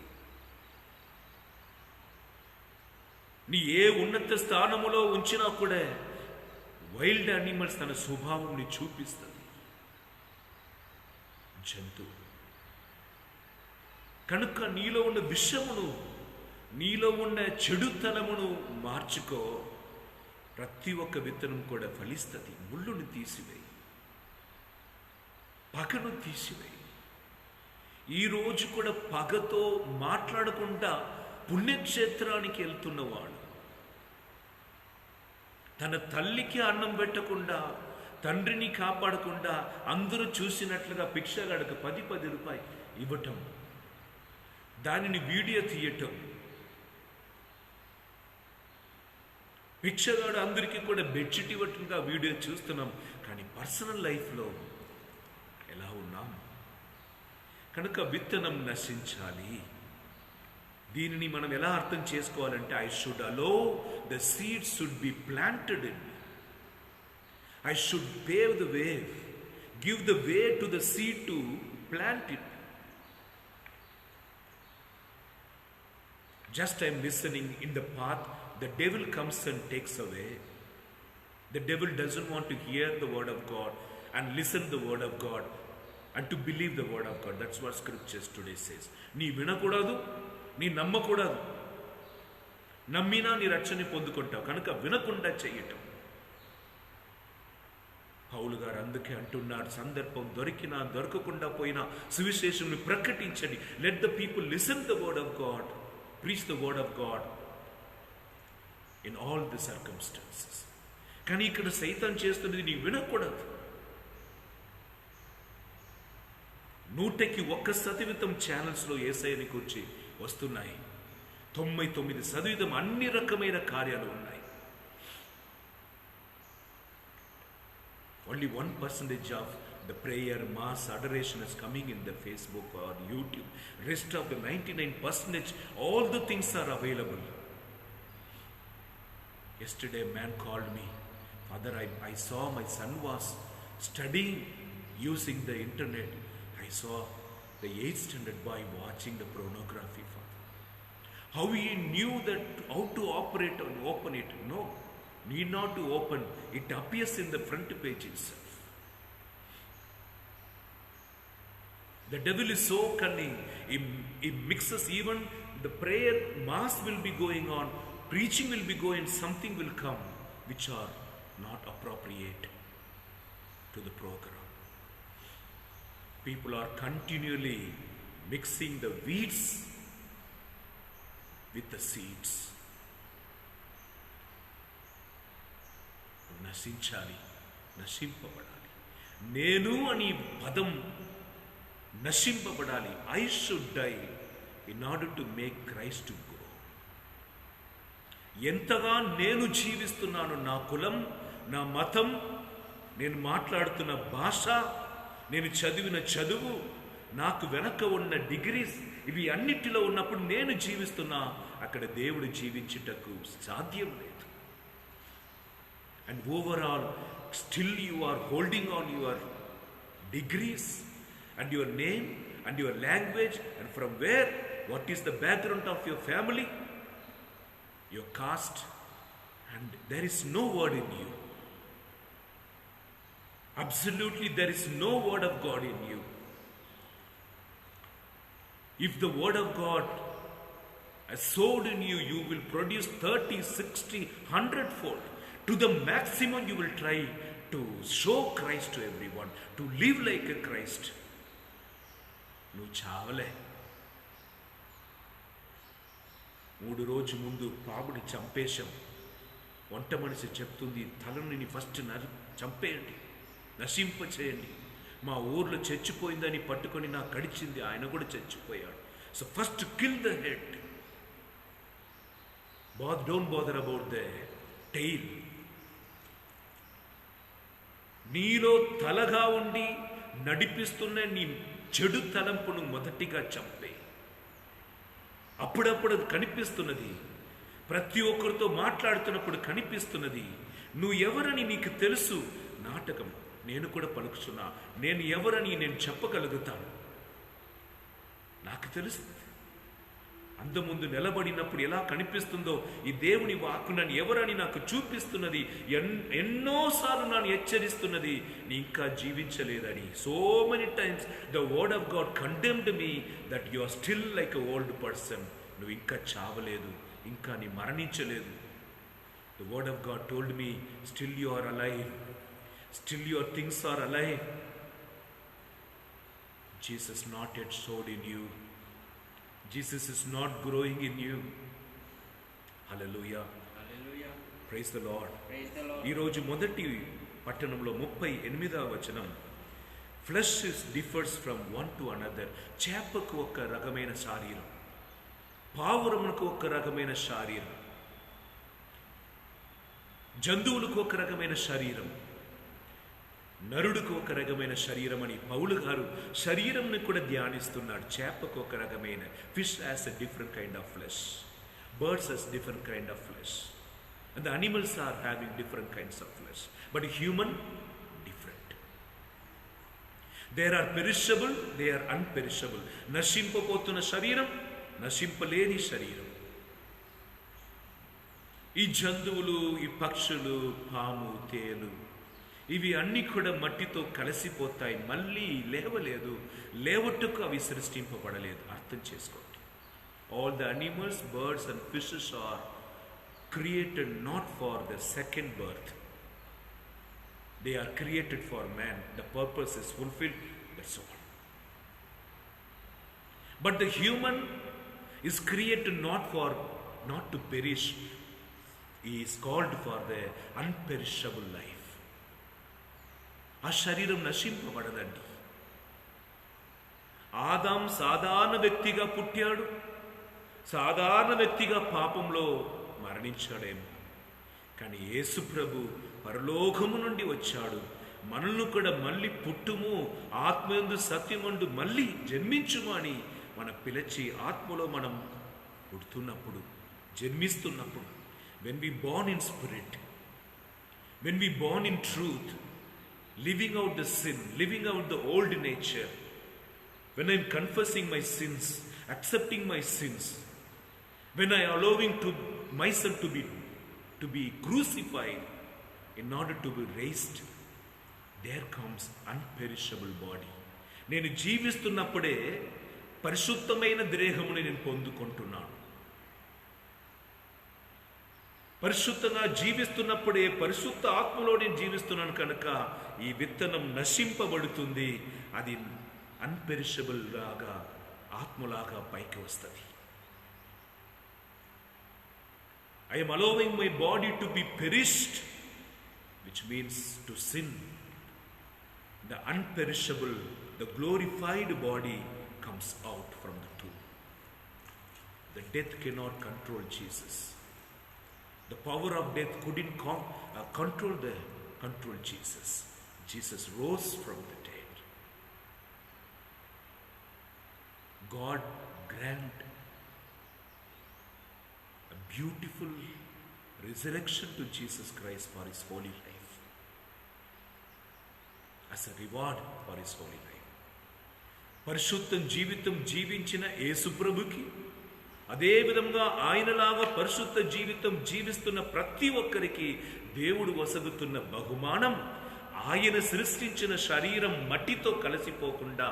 నీ ఏ ఉన్నత స్థానములో ఉంచినా కూడా వైల్డ్ యానిమల్స్ తన స్వభావంని చూపిస్తుంది. జంతువు. కనుక నీలో ఉన్న విషమును, నీలో ఉన్న చెడుతనమును మార్చుకో. ప్రతి ఒక్క విత్తనం కూడా ఫలిస్తుంది. ముళ్ళును తీసివేయి, పగను తీసివేయి. ఈరోజు కూడా పగతో మాట్లాడకుండా పుణ్యక్షేత్రానికి వెళ్తున్నవాడు, తన తల్లికి అన్నం పెట్టకుండా, తండ్రిని కాపాడకుండా, అందరూ చూసినట్లుగా భిక్షగాడికి 10 రూపాయలు ఇవ్వటం, దానిని వీడియో తీయటం. భిక్షగాడు అందరికీ కూడా బెడ్షీట్ ఇవ్వటంగా వీడియో చూస్తున్నాం, కానీ పర్సనల్ లైఫ్లో ఎలా ఉన్నాం? కనుక విత్తనం నశించాలి. దీనిని మనం ఎలా అర్థం చేసుకోవాలంటే, I should allow the seed should be planted in me. I should pave the way, give the way to the seed to plant it. Just I am listening in the path, the devil comes and takes away. The devil doesn't want to hear the word of God and listen the word of God and to believe the word of God. That's what scriptures today says. నీ వినకూడదు, నీ నమ్మకూడదు. నమ్మినా నీ రక్షణ పొందుకుంటావు. కనుక వినకుండా చేయటం. పౌలు గారు అందుకే అంటున్నారు, సందర్భం దొరికినా దొరకకుండా పోయినా సువిశేషంని ప్రకటించండి. Let the people listen the word of God, preach the word of God in all the circumstances. కానీ ఇక్కడ సైతాన్ చేస్తున్నది నీ వినకూడదు. 100% ఛానల్స్లో యేసయ్యని గురించి వస్తున్నాయి. 99% అన్ని రకమైన కార్యాలు ఉన్నాయి. Only 1% of the prayer, mass, adoration is coming in the Facebook or YouTube. Rest of the 99%, all the things are available. Yesterday a man called me, Father, I saw my son was studying using the internet. I saw the 8th standard boy watching the pornography. How he knew that how to operate and open it? No, need not to open. It appears in the front page itself. The devil is so cunning. He mixes even the prayer, mass will be going on, preaching will be going, something will come which are not appropriate to the program. People are continually mixing the weeds with the seeds. నశించాలి, నశింపబడాలి. నేను అని పదం నశింపబడాలి. I should die in order to make Christ to grow. ఎంతగా నేను జీవిస్తున్నాను, నా కులం, నా మతం, నేను మాట్లాడుతున్న భాష, నేను చదివిన చదువు, నాకు వెనక ఉన్న డిగ్రీస్, ఇవి అన్నిటిలో ఉన్నప్పుడు నేను జీవిస్తున్నా, అక్కడ దేవుడు జీవించుటకు సాధ్యం లేదు. And overall, still you are holding on your degrees and your name and your language, and from where, what is the background of your family, your caste, and there is no word in you. Absolutely there is no word of God in you. If the word of God has sowed in you, you will produce 30, 60, 100-fold. To the maximum you will try to show Christ to everyone, to live like a Christ. నువ్వు చావలే. 3 రోజు ముందు పాముని చంపేశాం. వంట మనిషి చెప్తుంది, తలని first చంపేయండి, నశింపచేయండి. మా ఊర్లో చచ్చిపోయిందని పట్టుకొని నాకు కడిచింది, ఆయన కూడా చచ్చిపోయాడు. So first kill the head. Don't bother about the tail. నీలో తలగా ఉండి నడిపిస్తున్న నీ చెడు తలంపును మొదటిగా చంపే. అప్పుడప్పుడు అది కనిపిస్తున్నది, ప్రతి ఒక్కరితో మాట్లాడుతున్నప్పుడు కనిపిస్తున్నది. నువ్వు ఎవరని నీకు తెలుసు. నాటకం. నేను కూడా పలుకుతున్నా, నేను ఎవరని నేను చెప్పగలుగుతాను, నాకు తెలుస్తుంది. అందముందు నిలబడినప్పుడు ఎలా కనిపిస్తుందో ఈ దేవుని వాక్కు నన్ను ఎవరని నాకు చూపిస్తున్నది, ఎన్నోసార్లు నన్ను హెచ్చరిస్తున్నది, నీ ఇంకా జీవించలేదని. So many times the word of God condemned me that you are still like a old person. నువ్వు ఇంకా చావలేదు, ఇంకా నీ మరణించలేదు. The word of God told me still you are alive, still your things are alive. Jesus not yet sowed in you. Jesus is not growing in you. Hallelujah. Hallelujah. Praise the Lord. Praise the Lord. ఈ రోజు మొదటి పట్టణంలో 38వ వచనం, flesh differs from one to another. చేపకు ఒక రకమైన శరీరం, పావురమునకు ఒక రకమైన శరీరం, జంతువులకు ఒక రకమైన శరీరం, నరుడుకు ఒక రకమైన శరీరం అని పౌలు గారు శరీరంని కూడా ధ్యానిస్తున్నాడు. చేపకు ఒక రకమైన, fish has a different kind of flesh, birds has different kind of flesh, and the animals are having different kinds of flesh, but human different. There are perishable, they are unperishable. నశింపబోతున్న శరీరం, నశింపలేని శరీరం. ఈ జంతువులు, ఈ పక్షులు, పాము, తేలు, ఇవి అన్నీ కూడా మట్టితో కలిసిపోతాయి, మళ్ళీ లేవలేదు, లేవట్టుకు అవి సృష్టింపబడలేదు. అర్థం చేసుకోండి. All the animals, birds and fishes are created not for the second birth, they are created for man. The purpose is fulfilled, that's all. But the human is created not to perish. He is called for the unperishable life. ఆ శరీరం నశింపబడదండి. ఆదాం సాధారణ వ్యక్తిగా పుట్టాడు, సాధారణ వ్యక్తిగా పాపంలో మరణించాడేమో, కానీ యేసు ప్రభు పరలోకము నుండి వచ్చాడు. మనల్ని కూడా మళ్ళీ పుట్టుము, ఆత్మయందు సత్యమందు మళ్ళీ జన్మించుము అని మనం పిలిచి, ఆత్మలో మనం పుడుతున్నప్పుడు, జన్మిస్తున్నప్పుడు, when we born in spirit, when we born in truth, living out the sin, living out the old nature, when I'm confessing my sins, accepting my sins, when I allowing to myself to be crucified in order to be raised, there comes unperishable body. నేను జీవిస్తున్నప్పుడే పరిశుద్ధమైన దేహముని నేను పొందుకుంటున్నాను. పరిశుద్ధంగా జీవిస్తున్నప్పుడే పరిశుద్ధ ఆత్మలో నేను జీవిస్తున్నాను కనుక ఈ విత్తనం నశింపబడుతుంది, అది అన్పెరిషబుల్ లాగా, ఆత్మలాగా పైకి వస్తుంది. I am allowing my body to be perished, which means to sin. The unperishable, the glorified body comes out from the tomb. The death cannot control Jesus. The power of death couldn't control Jesus. Jesus rose from the dead. God grant a beautiful resurrection to Jesus Christ for his holy life, as a reward for his holy life. పరిశుద్ధం జీవితం జీవించిన యేసు ప్రభుకి, అదే విధంగా ఆయనలాగా పరిశుద్ధ జీవితం జీవిస్తున్న ప్రతి ఒక్కరికి దేవుడు వసగుతున్న బహుమానం, ఆయన సృష్టించిన శరీరం మట్టితో కలిసిపోకుండా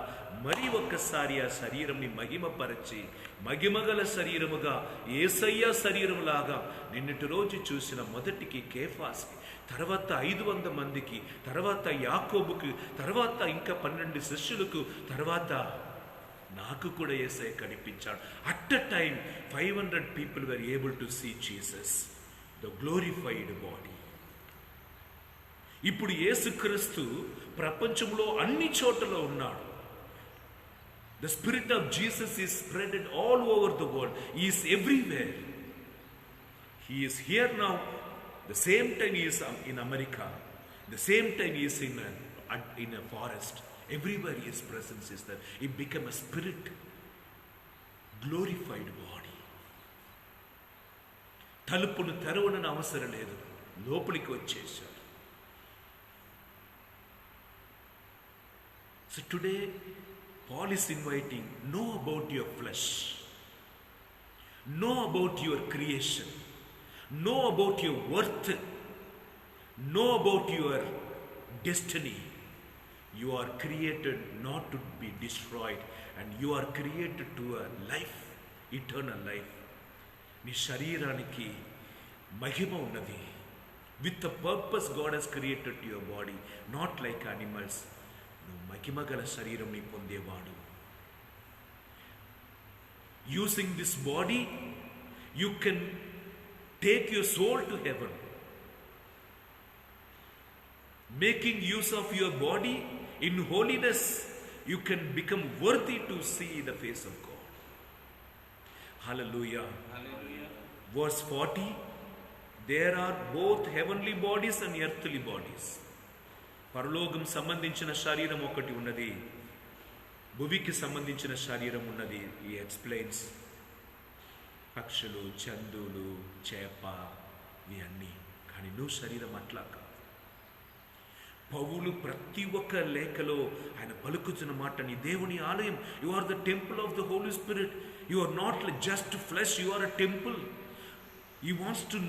మరి ఒక్కసారి ఆ శరీరంని మహిమపరచి, మహిమగల శరీరముగా యేసయ్య శరీరములాగా నిన్నటి రోజు చూసిన మొదటికి కేఫాస్కి, తర్వాత 500 మందికి, తర్వాత యాకోబుకి, తర్వాత ఇంకా 12 శిష్యులకు, తర్వాత నాకు కూడా యేసయ్య కనిపించాడు. At a time 500 people were able to see Jesus, the glorified body. ఇప్పుడు యేసుక్రీస్తు ప్రపంచంలో అన్ని చోట్ల ఉన్నాడు. The spirit of Jesus is spreaded all over the world. He is everywhere. He is here now. The same time he is in America. The same time he is in a forest. Everywhere his presence is there. He became a spirit, glorified body. తలుపును తెరవనని అవసరం లేదు, లోపలికి వచ్చేసాడు. So today Paul is inviting, know about your flesh. Know about your creation. Know about your worth. Know about your destiny. You are created not to be destroyed, and you are created to a life, eternal life. నీ శరీరానికి మహిమ ఉన్నది. With the purpose God has created your body, not like animals. నువ్వు మహిమ గల శరీరం నీ పొందేవాడు. Using this body, you can take your soul to heaven. Making use of your body in holiness, you can become worthy to see the face of God. Hallelujah. Hallelujah. Verse 40, there are both heavenly bodies and earthly bodies. పరలోకం సంబంధించిన శరీరం ఒకటి ఉన్నది, భూమికి సంబంధించిన శరీరం ఉన్నది. ఈ ఎక్స్ప్లెయిన్స్ పక్షులు, చందులు, చేప, ఇవి అన్నీ. కానీ నువ్వు శరీరం అట్లా కాదు. పౌలు ప్రతి ఒక్క లేఖలో ఆయన పలుకుతున్న మాట, నీ దేవుని ఆలయం. You are the temple of the holy spirit. You are not just flesh, you are a temple. He wants to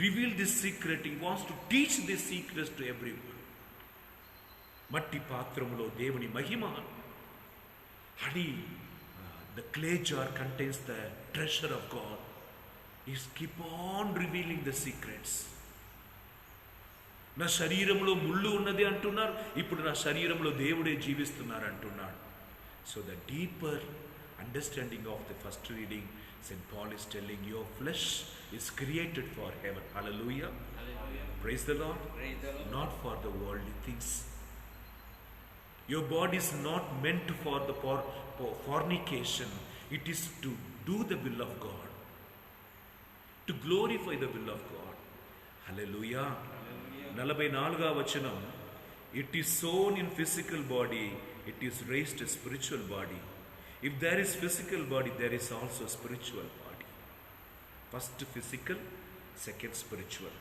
reveal this secret. He wants to teach this secret to everyone. మట్టి పాత్రములో దేవుని మహిమ. అని the clay jar contains the treasure of God. He's keep on revealing the secrets. నా శరీరంలో ముళ్ళు ఉన్నది అంటున్నారు, ఇప్పుడు నా శరీరంలో దేవుడే జీవిస్తున్నారు అంటున్నాడు. So the deeper understanding of the first reading, St. Paul is telling your flesh is created for heaven. Hallelujah. Hallelujah. Praise the Lord. Praise the Lord. Not for the worldly things. Your body is not meant for the fornication. It is to do the will of God, to glorify the will of God. Hallelujah. 44వ వచనం, it is sown in physical body, it is raised a spiritual body. If there is physical body, there is also spiritual body. First physical, second spiritual.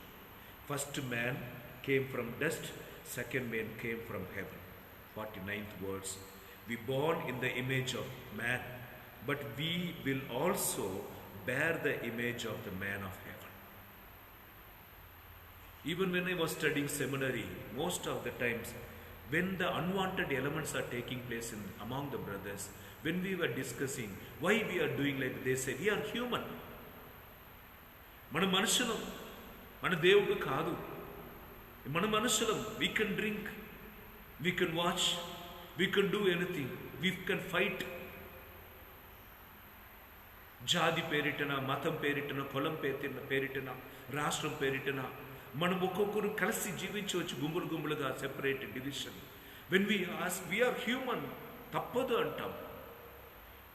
First man came from dust, second man came from heaven. 49th words, we born in the image of man, but we will also bear the image of the man of heaven. Even when I was studying seminary, most of the times when the unwanted elements are taking place among the brothers, when we were discussing why we are doing like they said, we are human. మన మనుషులం, మన దేవుడు కాదు. మన మనుషులం. We can drink, we can watch, we can do anything, we can fight. జాతి పేరిటన, మతం పేరిటన, కులం పేరిటన, రాష్ట్రం పేరిటన మనం ఒక్కొక్కరు కలిసి జీవించవచ్చు, గుంపులు గుంపులుగా, separate division. When we ask we are human, తప్పదు అంటాం.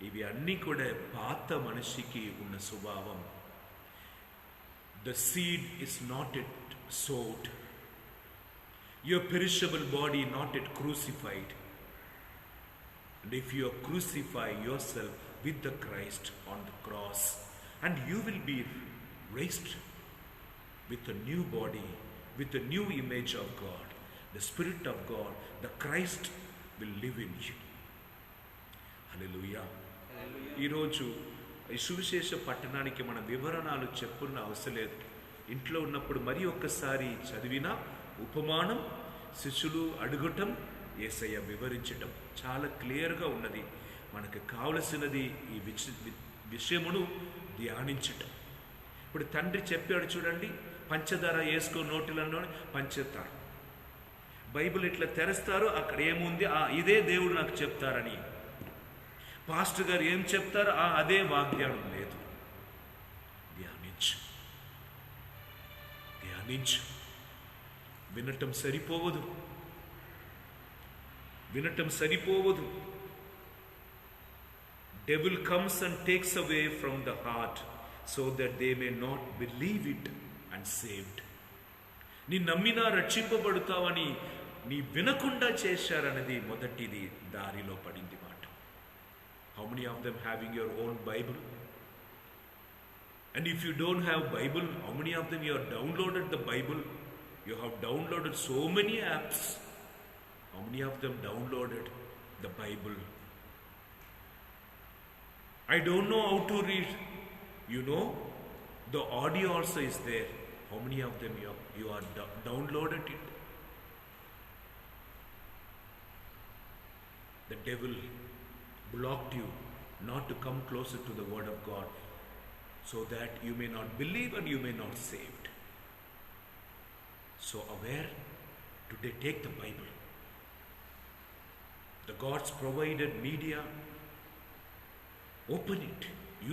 ఇవి అన్నీ కూడా పాత మనిషికి ఉన్న స్వభావం. The seed is not yet sowed, your perishable body not yet crucified. And if you crucify your self with the Christ on the cross, and you will be raised with a new body, with a new image of God, the Spirit of God, the Christ will live in you. Hallelujah. ఈరోజు ఈ సువిశేష పట్టణానికి మన వివరణాలు చెప్పున్న అవసరం లేదు. ఇంట్లో ఉన్నప్పుడు మరి ఒక్కసారి చదివిన ఉపమానం, శిష్యులు అడుగటం, యేసయ్య వివరించటం చాలా క్లియర్గా ఉన్నది. మనకు కావలసినది ఈ విషయమును ధ్యానించటం. ఇప్పుడు తండ్రి చెప్పాడు చూడండి, పంచదార వేసుకో నోటిలో, పంచదార. బైబిల్ ఇట్లా తెరుస్తారు, అక్కడ ఏముంది, ఇదే దేవుడు నాకు చెప్తారని. పాస్టర్ గారు ఏం చెప్తారు, అదే వాగ్దానం లేదు. ధ్యానించు, ధ్యానించు. వినటం సరిపోవదు, వినటం సరిపోవదు. Devil comes and takes away from the heart so that they may not believe it and saved. నీ నమ్మినా రక్షింపబడుతావని నీ వినకుండా చేశారన్నది మొదటిది దారిలో పడింది మాట. How many of them having your own Bible? And if you don't have Bible, how many of them you have downloaded the Bible? You have downloaded so many apps. How many of them downloaded the Bible? I don't know how to read. You know, the audio also is there. How many of them you are downloaded it? The devil blocked you not to come closer to the word of God, so that you may not believe and you may not saved. So aware, today take the Bible. The God's provided media, open it,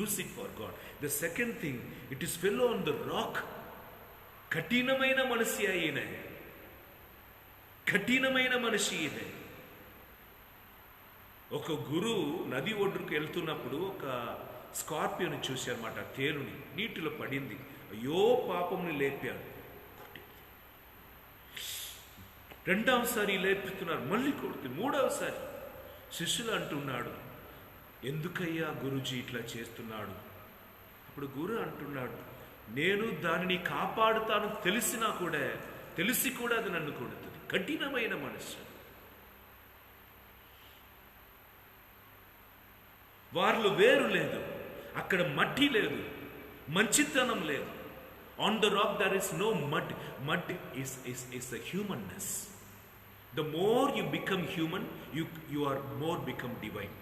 use it for God. The second thing, it is fell on the rock. కఠినమైన మనిషి అయిన, కఠినమైన మనిషి అయిన. ఒక గురువు నది ఒడ్డుకు వెళ్తున్నప్పుడు ఒక స్కార్పియోని చూశారన్నమాట, తేలుని నీటిలో పడింది. అయ్యో పాపంని లేపాడు. రెండవసారి లేపుతున్నారు, మళ్ళీ కొడుతుంది. మూడవసారి శిష్యులు అంటున్నాడు, ఎందుకయ్యా గురుజీ ఇట్లా చేస్తున్నాడు? అప్పుడు గురు అంటున్నాడు, నేను దానిని కాపాడుతాను తెలిసి కూడా అది నన్ను కొడుతుంది. కఠినమైన మనసు. వారిలో వేరు లేదు, అక్కడ మట్టి లేదు, మంచితనం లేదు. On the rock there is no mud. Mud is a humanness. The more you become human, you are more become divine.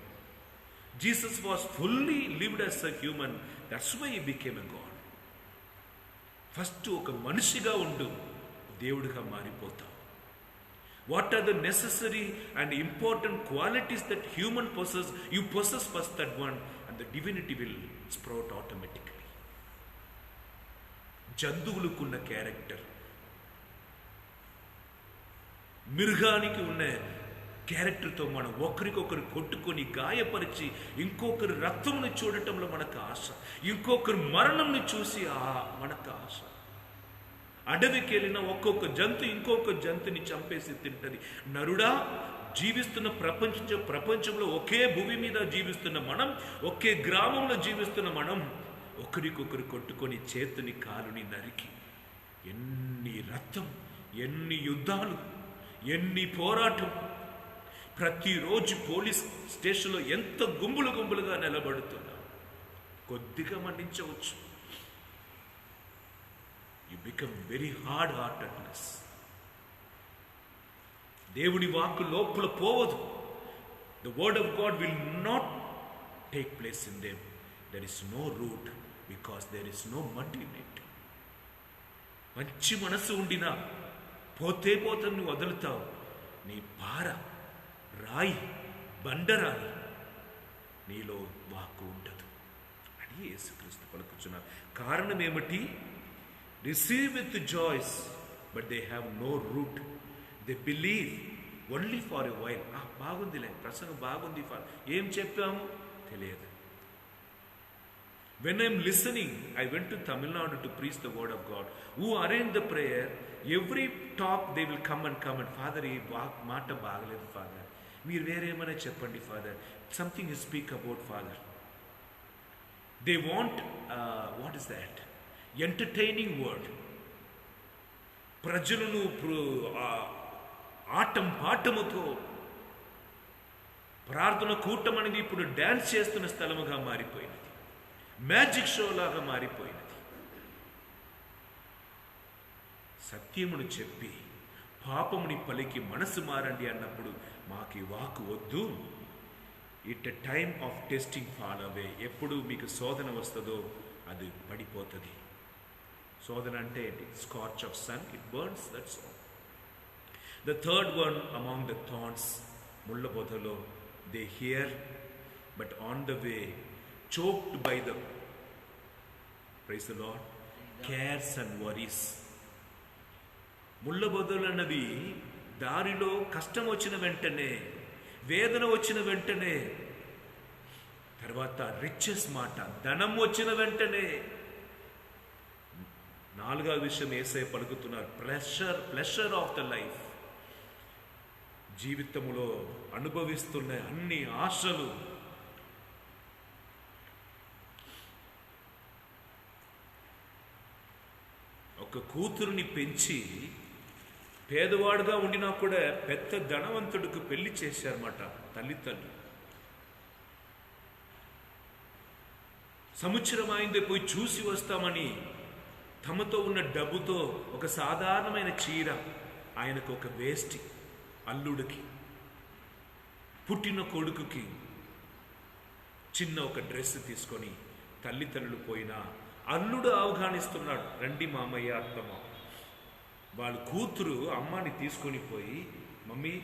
Jesus was fully lived as a human. That's why he became a God. First ఒక మనిషిగా ఉండు, దేవుడిగా మారిపోతావు. What are the necessary and important qualities that human possess? You possess first that one, and the divinity will sprout automatically. జంతువులకున్న character, మృగానికి ఉన్న క్యారెక్టర్తో మనం ఒకరికొకరు కొట్టుకొని గాయపరిచి ఇంకొకరి రక్తమును చూడటంలో మనకు ఆశ, ఇంకొకరి మరణంని చూసి మనకు ఆశ. అడవికి వెళ్ళిన ఒక్కొక్క జంతు ఇంకొక జంతుని చంపేసి తింటది. నరుడా, జీవిస్తున్న ప్రపంచంలో ఒకే భూమి మీద జీవిస్తున్న మనం, ఒకే గ్రామంలో జీవిస్తున్న మనం ఒకరికొకరు కొట్టుకొని చేతుని కాలుని నరికి ఎన్ని రక్తం, ఎన్ని యుద్ధాలు, ఎన్ని పోరాటం. ప్రతిరోజు పోలీస్ స్టేషన్లో ఎంత గుంపులుగా నిలబడుతున్నా కొద్దిగా మన్నించవచ్చు. You become very hard heartedness. దేవుడి వాక్కు లోపల పోవదు. The word of God will not take place in them. There is no root because there is no mud in it. మంచి మనసు ఉండినా పోతే నువ్వు వదులుతావు. నీ పార, రాయి, బండరాయి, నీలో వాక్కు ఉండదు అని యేసుక్రీస్తు పలుకుచున్నారు. కారణం ఏమిటి? Receive with joys but they have no root. They believe only for a while. బాగుందిలే, ప్రసంగం బాగుంది, ఏం చెప్పాము తెలియదు. When I am listening, I went to Tamil Nadu to preach the word of God. Who arranged the prayer? Every talk they will come and Father, ee maata baagaledu Father. Meer vere emana cheppandi Father. Something you speak about Father. They want what is that? Entertaining word. ప్రజలను atom పాటముతో ప్రార్థన కూటం అనేది ఇప్పుడు dance చేస్తున్న స్థలముగా మారిపోయింది. Magic show లాగా మారిపోయినది. సత్యమును చెప్పి పాపముని పలికి మనసు మారండి అన్నప్పుడు మాకు ఈ వాకు వద్దు. It a time of testing fall away. ఎప్పుడు మీకు శోధన వస్తుందో అది పడిపోతుంది. శోధన అంటే ఏంటి? Scorch of sun, it burns, that's all. The third one among the thorns, ముళ్ళ బొదలో, they hear but on the way choked by the, praise the Lord, cares and worries. ముళ్ళ బొదలు అన్నది దారిలో కష్టం వచ్చిన వెంటనే, వేదన వచ్చిన వెంటనే, తర్వాత రిచెస్ మాట, ధనం వచ్చిన వెంటనే. నాలుగవ విషయం యేసయ్య పలుకుతున్నారు, ప్లెషర్ ఆఫ్ ద లైఫ్. జీవితంలో అనుభవిస్తున్న అన్ని ఆశలు, ఒక కూతురుని పెంచి పేదవాడుగా ఉండినా కూడా పెద్ద ధనవంతుడికి పెళ్లి చేశారన్నమాట తల్లి. సంవత్సరం అయిందే పోయి చూసి వస్తామని తమతో ఉన్న డబ్బుతో ఒక సాధారణమైన చీర, ఆయనకు ఒక వేష్టి, అల్లుడికి పుట్టిన కొడుకుకి చిన్న ఒక డ్రెస్ తీసుకొని తల్లిదండ్రులు పోయినా అల్లుడు ఆహ్వానిస్తున్నాడు, రండి మామయ్య అత్తమ్మ. వాళ్ళ కూతురు అమ్మాని తీసుకొని పోయి, మమ్మీ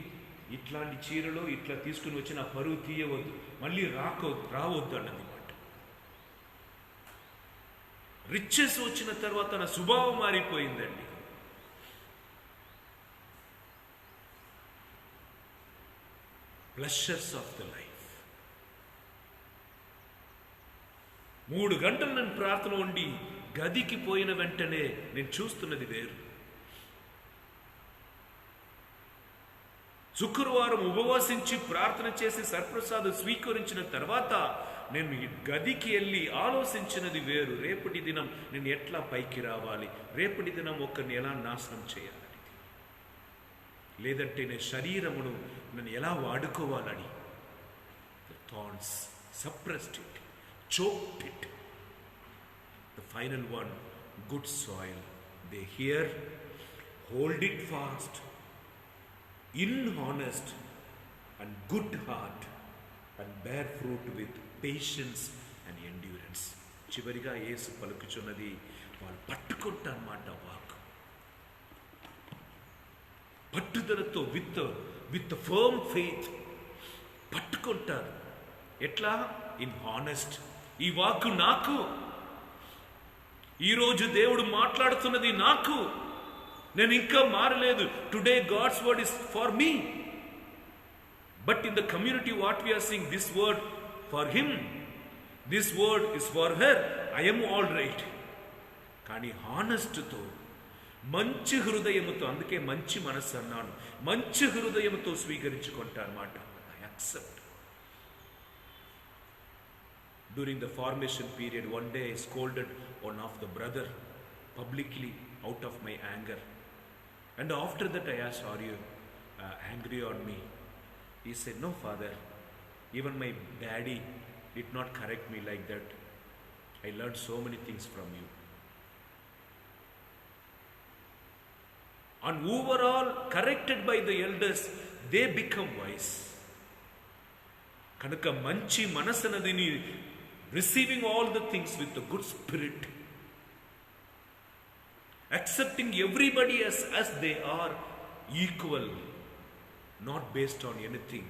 ఇట్లాంటి చీరలో ఇట్లా తీసుకుని వచ్చి నా పరువు తీయవద్దు, మళ్ళీ రావద్దు అన్నది మాట. రిచెస్ వచ్చిన తర్వాత నా స్వభావం మారిపోయిందండి. Pleasures of the life. 3 గంటలు నేను ప్రార్థన ఉండి గదికి పోయిన వెంటనే నేను చూస్తున్నది వేరు. శుక్రవారం ఉపవాసించి ప్రార్థన చేసి సర్ప్రసాదం స్వీకరించిన తర్వాత నేను ఈ గదికి వెళ్ళి ఆలోచించినది వేరు. రేపటి దినం నేను ఎట్లా పైకి రావాలి, రేపటి దినం ఒకరిని ఎలా నాశనం చేయాలని, లేదంటే నేను శరీరమును నన్ను ఎలా వాడుకోవాలని. The thorns suppressed it, choked it. The final one, good soil. They hear, hold it fast, in honest and good heart, and bear fruit with patience and endurance. చివరిగా యేసు పలుకుచున్నది, వాళ్ళు పట్టుకుంటారన్నమాట వాక్. పట్టుదలతో విత్ ఫర్మ్ ఫెయిత్ పట్టుకుంటారు. ఎట్లా? In honest. ఈ వాక్కు నాకు, ఈరోజు దేవుడు మాట్లాడుతున్నది నాకు. నేను ఇంకా మారలేదు. Today God's word is for me, but in the community what we are seeing, this word for him, this word is for her. I am all right. కానీ హానెస్ట్తో, మంచి హృదయముతో, అందుకే మంచి మనస్సు అన్నాను, మంచి హృదయముతో స్వీకరించుకుంటారన్నమాట. I accept. During the formation period, one day I scolded one of the brother publicly out of my anger. And after that I asked, are you angry on me? He said, no father, even my daddy did not correct me like that. I learned so many things from you. And overall, corrected by the elders, they become wise. కనుక మంచి మనసనదిని, receiving all the things with a good spirit, accepting everybody as they are equal, not based on anything.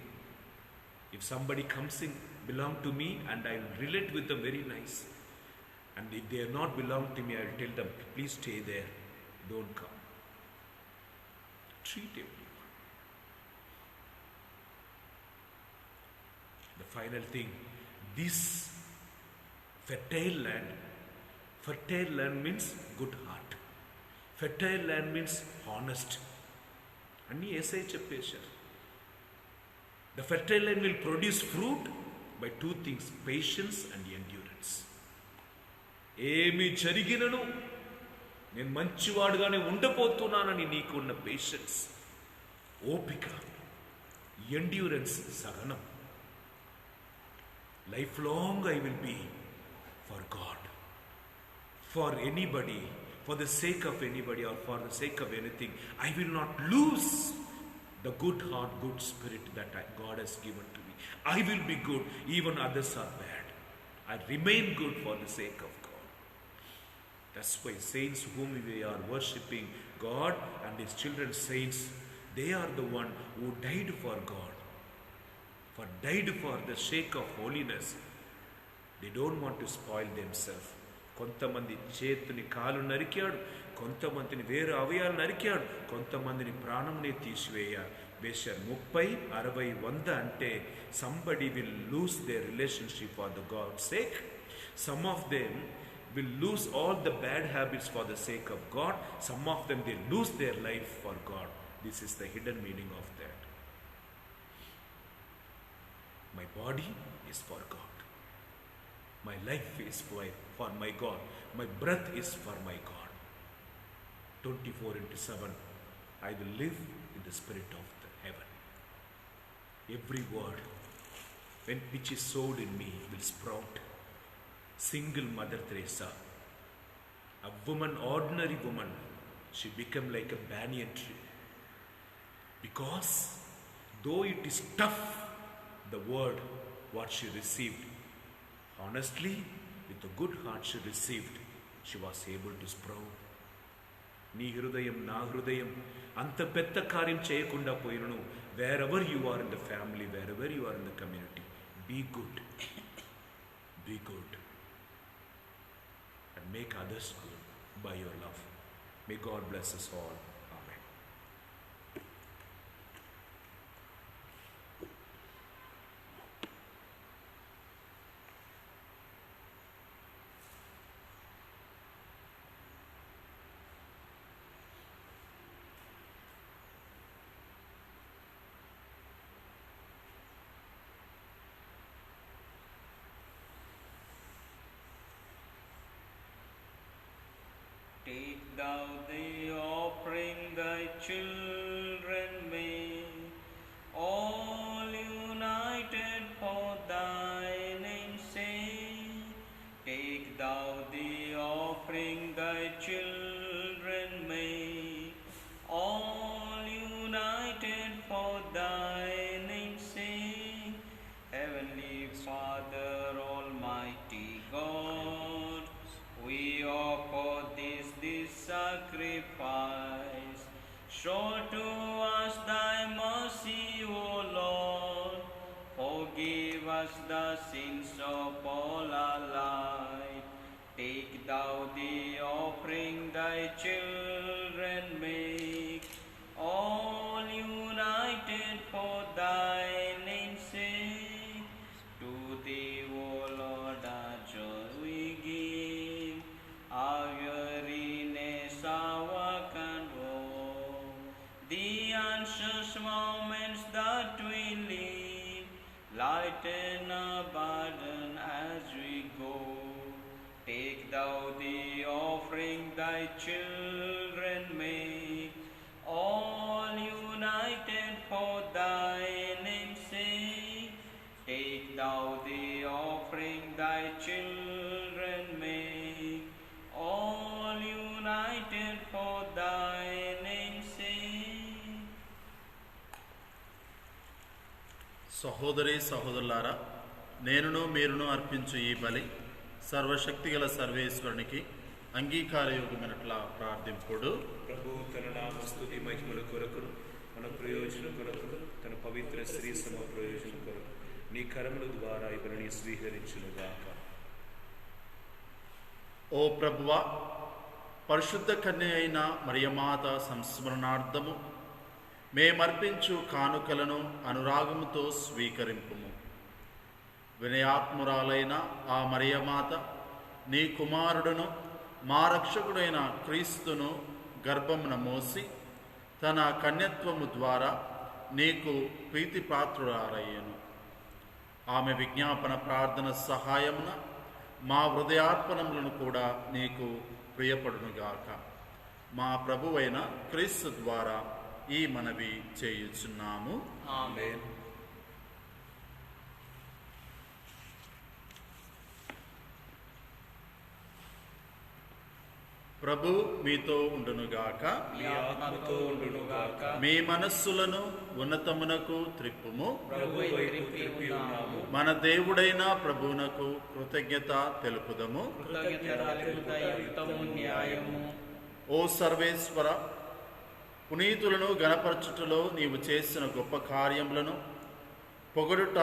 If somebody comes in, belong to me, and I will relate with them very nice. And if they are not belong to me, I will tell them, please stay there, don't come. Treat everyone. The final thing, this fertile land means good heart. Fertile land means honest. అన్నీ ఏసై చెప్పేశారు. The fertile land will produce fruit by 2 things, patience and endurance. ఏమి జరిగినను నేను మంచివాడుగానే ఉండబోతున్నానని నీకున్న patience, ఓపిక, endurance, సహనం. Life long I will be for God, for anybody, for the sake of anybody, or for the sake of anything. I will not lose the good heart, good spirit that God has given to me. I will be good, even others are bad. I remain good for the sake of God. That's why saints whom we are worshipping, God and His children saints, they are the one who died for God, died for the sake of holiness. They don't want to spoil themselves. కొంతమంది చేతిని కాలు నరికాడు, కొంతమందిని వేరే అవయాలు నరికాడు, కొంతమందిని ప్రాణంని తీసివేశారు. 30, 60, 100 అంటే somebody will lose their relationship for the God's sake. Some of them will lose all the bad habits for the sake of God. Some of them, they lose their life for God. This is the hidden meaning of that. My body is for God. My life is for my God. My breath is for my God. 24/7, I will live in the spirit of the heaven. Every word which is sowed in me will sprout. Single Mother Teresa, a woman, ordinary woman, she became like a banyan tree. Because though it is tough, the word what she received, honestly, with a good heart she received, she was able to sprout. నీ హృదయం నా హృదయం అంత పెద్ద కార్యం చేయకుండా పోయినను, wherever you are in the family, wherever you are in the community, be good and make others good by your love. May God bless us all. Amen. Take thou the offering, thy children may, all united for thy name's sake. Take thou the offering, thy children may, all united for thy name's sake. Heavenly Father, Almighty God, we offer this sacrifice. Show to us thy mercy, O Lord. Forgive us the sins of all our life. Take thou the offering, thy children make, all united for thy name's sake. To thee, O Lord, our joy we give, our weariness, our work and woe, the anxious moments that we live, lighten our burden as we go. Take thou the offering, thy children make, all united for thy name's sake. Take thou the offering, thy children make, all united for thy name's sake. సహోదరి సహోదరులారా, నేనును మీరును అర్పించు ఈ బలి సర్వశక్తిగల సర్వేశ్వరునికి అంగీకారయోగ్యమైనట్లా ప్రార్థింపుడు. ప్రభు తన నామ స్తుతి మహిమల కొరకును, మన ప్రయోజనం కొరకును, తన పవిత్ర శ్రీ సమ ప్రయోజనం కొరకు నీ కరముల ద్వారా ఇవన్నీ స్వీకరించునుగాక. ఓ ప్రభువా, పరిశుద్ధ కన్య అయిన మరియమాత సంస్మరణార్థము మేమర్పించు కానుకలను అనురాగముతో స్వీకరింపుము. వినయాత్మురాలైన ఆ మరియమాత నీ కుమారుడును మా రక్షకుడైన క్రీస్తును గర్భమున మోసి తన కన్యత్వము ద్వారా నీకు ప్రీతిపాత్రురారయ్యను. ఆమె విజ్ఞాపన ప్రార్థన సహాయమున మా హృదయార్పణములను కూడా నీకు ప్రియపడునుగాక. మా ప్రభువైన క్రీస్తు ద్వారా ఈ మనవి చేయుచున్నాము. Amen. ప్రభు మీతో ఉండునుగాక. మీ ఆత్మతో ఉండునుగాక. మీ మనస్సులను ఉన్నతమునకు త్రిప్పుము. ప్రభువై త్రిప్పి ఉన్నాము. మన దేవుడైన ప్రభువునకు కృతజ్ఞత తెలుపుదము. కృతజ్ఞతాయుక్తము న్యాయము. ఓ సర్వేశ్వర, పునీతులను గణపరచుటలో నీవు చేసిన గొప్ప కార్యములను పొగడుట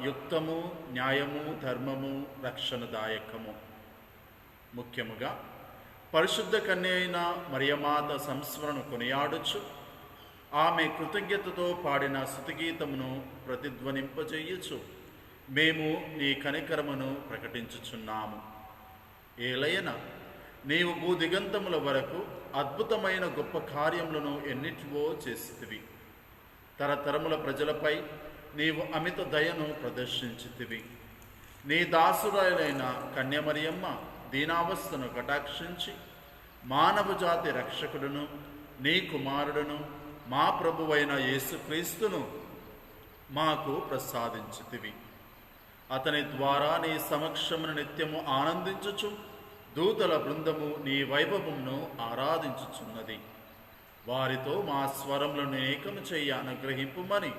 యుక్తము, న్యాయము, ధర్మము, రక్షణదాయకము. ముఖ్యముగా పరిశుద్ధ కన్య అయిన మరియమాత సంస్మరణ కొనియాడుచు ఆమె కృతజ్ఞతతో పాడిన స్తుతిగీతమును ప్రతిధ్వనింపజేయుచు మేము నీ కనికరమును ప్రకటించుచున్నాము. ఏలయన నీవు భూదిగంతముల వరకు అద్భుతమైన గొప్ప కార్యములను ఎన్నిటివో చేసితివి. తరతరముల ప్రజలపై నీవు అమిత దయను ప్రదర్శించితివి. నీ దాసురాలైన కన్యమరియమ్మ దీనావస్థను కటాక్షించి మానవ జాతి రక్షకుడును నీ కుమారుడును మా ప్రభువైన యేసుక్రీస్తును మాకు ప్రసాదించితివి. అతని ద్వారా నీ సమక్షమును నిత్యము ఆనందించుచు దూతల బృందము నీ వైభవమును ఆరాధించుచున్నది. వారితో మా స్వరములను ఏకము చెయ్య అనుగ్రహింపుమని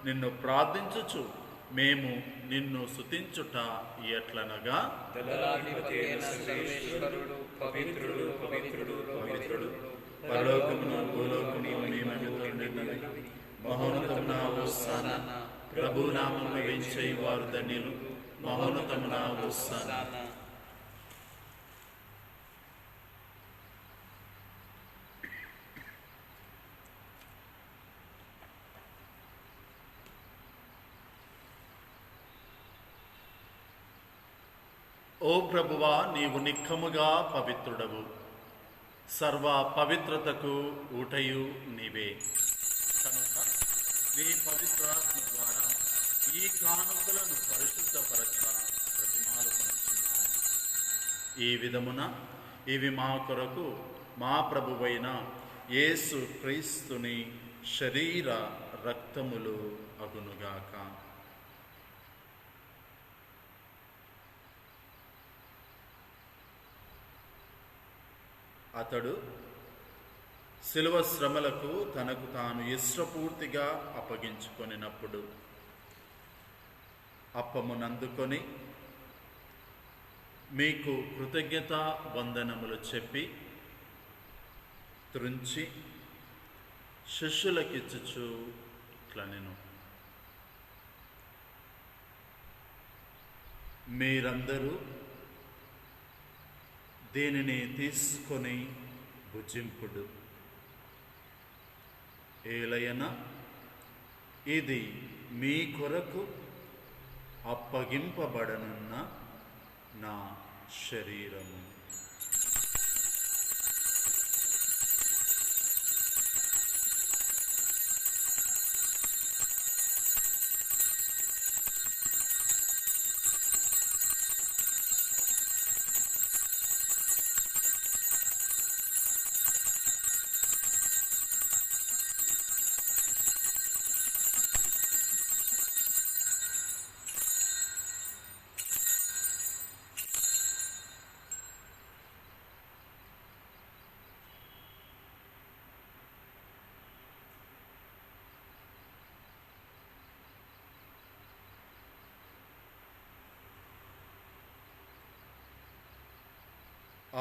నిన్ను ప్రార్థించుచు మేము నిన్ను స్తుతించుట ఎట్లనగా, పవిత్రుడు పవిత్రుడు పవిత్రుడు పరలోకమున భూలోకమున నీ మహిమతో నిండినది. మహోన్నతమున హోసానా, ప్రభు నామమున వేంచేయు వారు ధన్యులు. మహోన్నతమున హోసానా. ఓ ప్రభువా, నీవు నిక్కముగా పవిత్రుడవు. సర్వ పవిత్రతకు ఊటయు నీవే. కనుక నీ పవిత్రాత్మ ద్వారా ఈ కానుకలను పరిశుద్ధపరచ ప్రతిమాలుకొనుచున్నాము. ఈ విధమున ఇవి మా కొరకు మా ప్రభువైన యేసు క్రీస్తుని శరీర రక్తములు అగునుగాక. అతడు శిలువ శ్రమలకు తనకు తాను ఇష్టపూర్తిగా అప్పగించుకొనినప్పుడు అప్పమునందుకొని మీకు కృతజ్ఞతా వందనములు చెప్పి త్రుంచి శిష్యులకిచ్చుచు ఇట్లనెను, మీరందరూ దీనిని తీసుకొని భుజింపుడు. ఏలయన ఇది మీ కొరకు అప్పగింపబడనున్న నా శరీరము.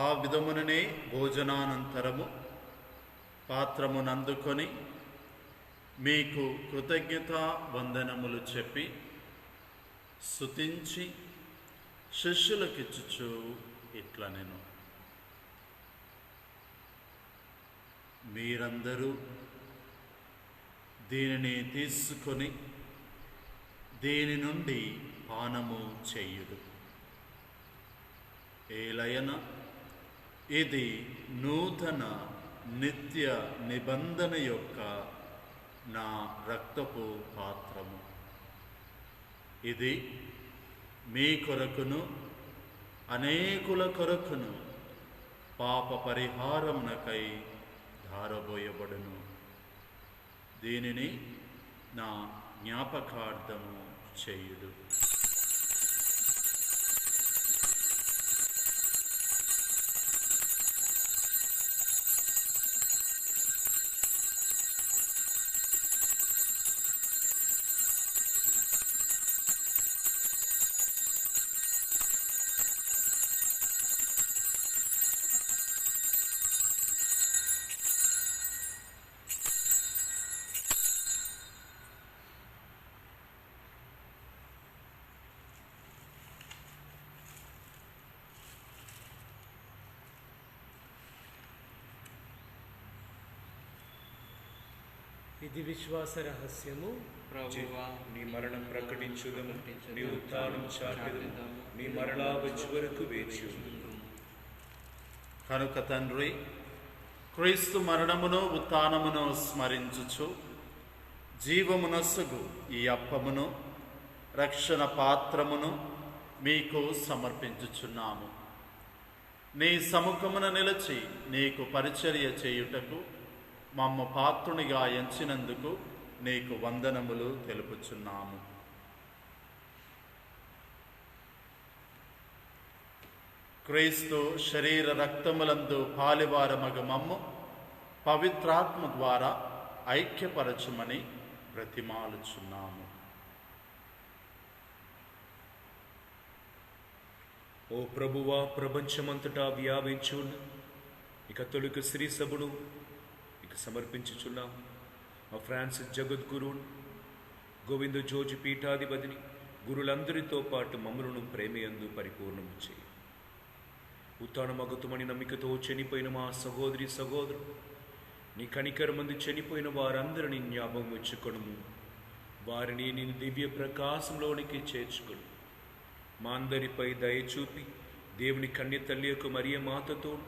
ఆ విధముననే భోజనానంతరము పాత్రమునందుకొని మీకు కృతజ్ఞతా వందనములు చెప్పి స్తుతించి శిష్యులకిచ్చుచు ఇట్లనెను, మీరందరూ దీనిని తీసుకొని దీని నుండి పానము చేయుడు. ఏలయన ఇది నూతన నిత్య నిబంధన యొక్క నా రక్తపు పాత్రము. ఇది మీ కొరకును అనేకుల కొరకును పాప పరిహారమునకై ధారబోయబడును. దీనిని నా జ్ఞాపకార్థము చేయుడు. ఇది విశ్వాస రహస్యము. ప్రభువా, నీ మరణం ప్రకటించుదము, నీ ఉత్థానం చాటెదము, నీ మరలా వచ్చి వరకు వేచి ఉందుము. కనుక తండ్రి, క్రీస్తు మరణమును ఉత్థానమును స్మరించుచు జీవమునొసగు ఈ అప్పమును రక్షణ పాత్రమును మీకు సమర్పించుచున్నాము. నీ సముఖమున నిలిచి నీకు పరిచర్య చేయుటకు మమ్మ పాత్రునిగా ఎంచినందుకు నీకు వందనములు తెలుపుచున్నాము. క్రీస్తు శరీర రక్తములందు పాలివారమగ మమ్ము పవిత్రాత్మ ద్వారా ఐక్యపరచుమని బ్రతిమాలుచున్నాము. ఓ ప్రభువా, ప్రపంచమంతటా వ్యాపించున్న ఇక తొలుక శ్రీ సభను ఇక సమర్పించుచున్నాము. మా ఫ్రాన్సిస్ జగద్గురువును, గోవింద జోజి పీఠాధిపతిని, గురులందరితో పాటు మమ్మలను ప్రేమయందు పరిపూర్ణము చేయి. ఉత్తానమగుతమని నమ్మికతో చనిపోయిన మా సహోదరి సహోదరుడు, నీ కనికరమందు చనిపోయిన వారందరినీ జ్ఞాపకం ఉంచుకొనుము. వారిని నేను దివ్య ప్రకాశంలోనికి చేర్చుకొను. మా అందరిపై దయచూపి దేవుని కన్య తల్లి యొక్క మరియ మాతతోను,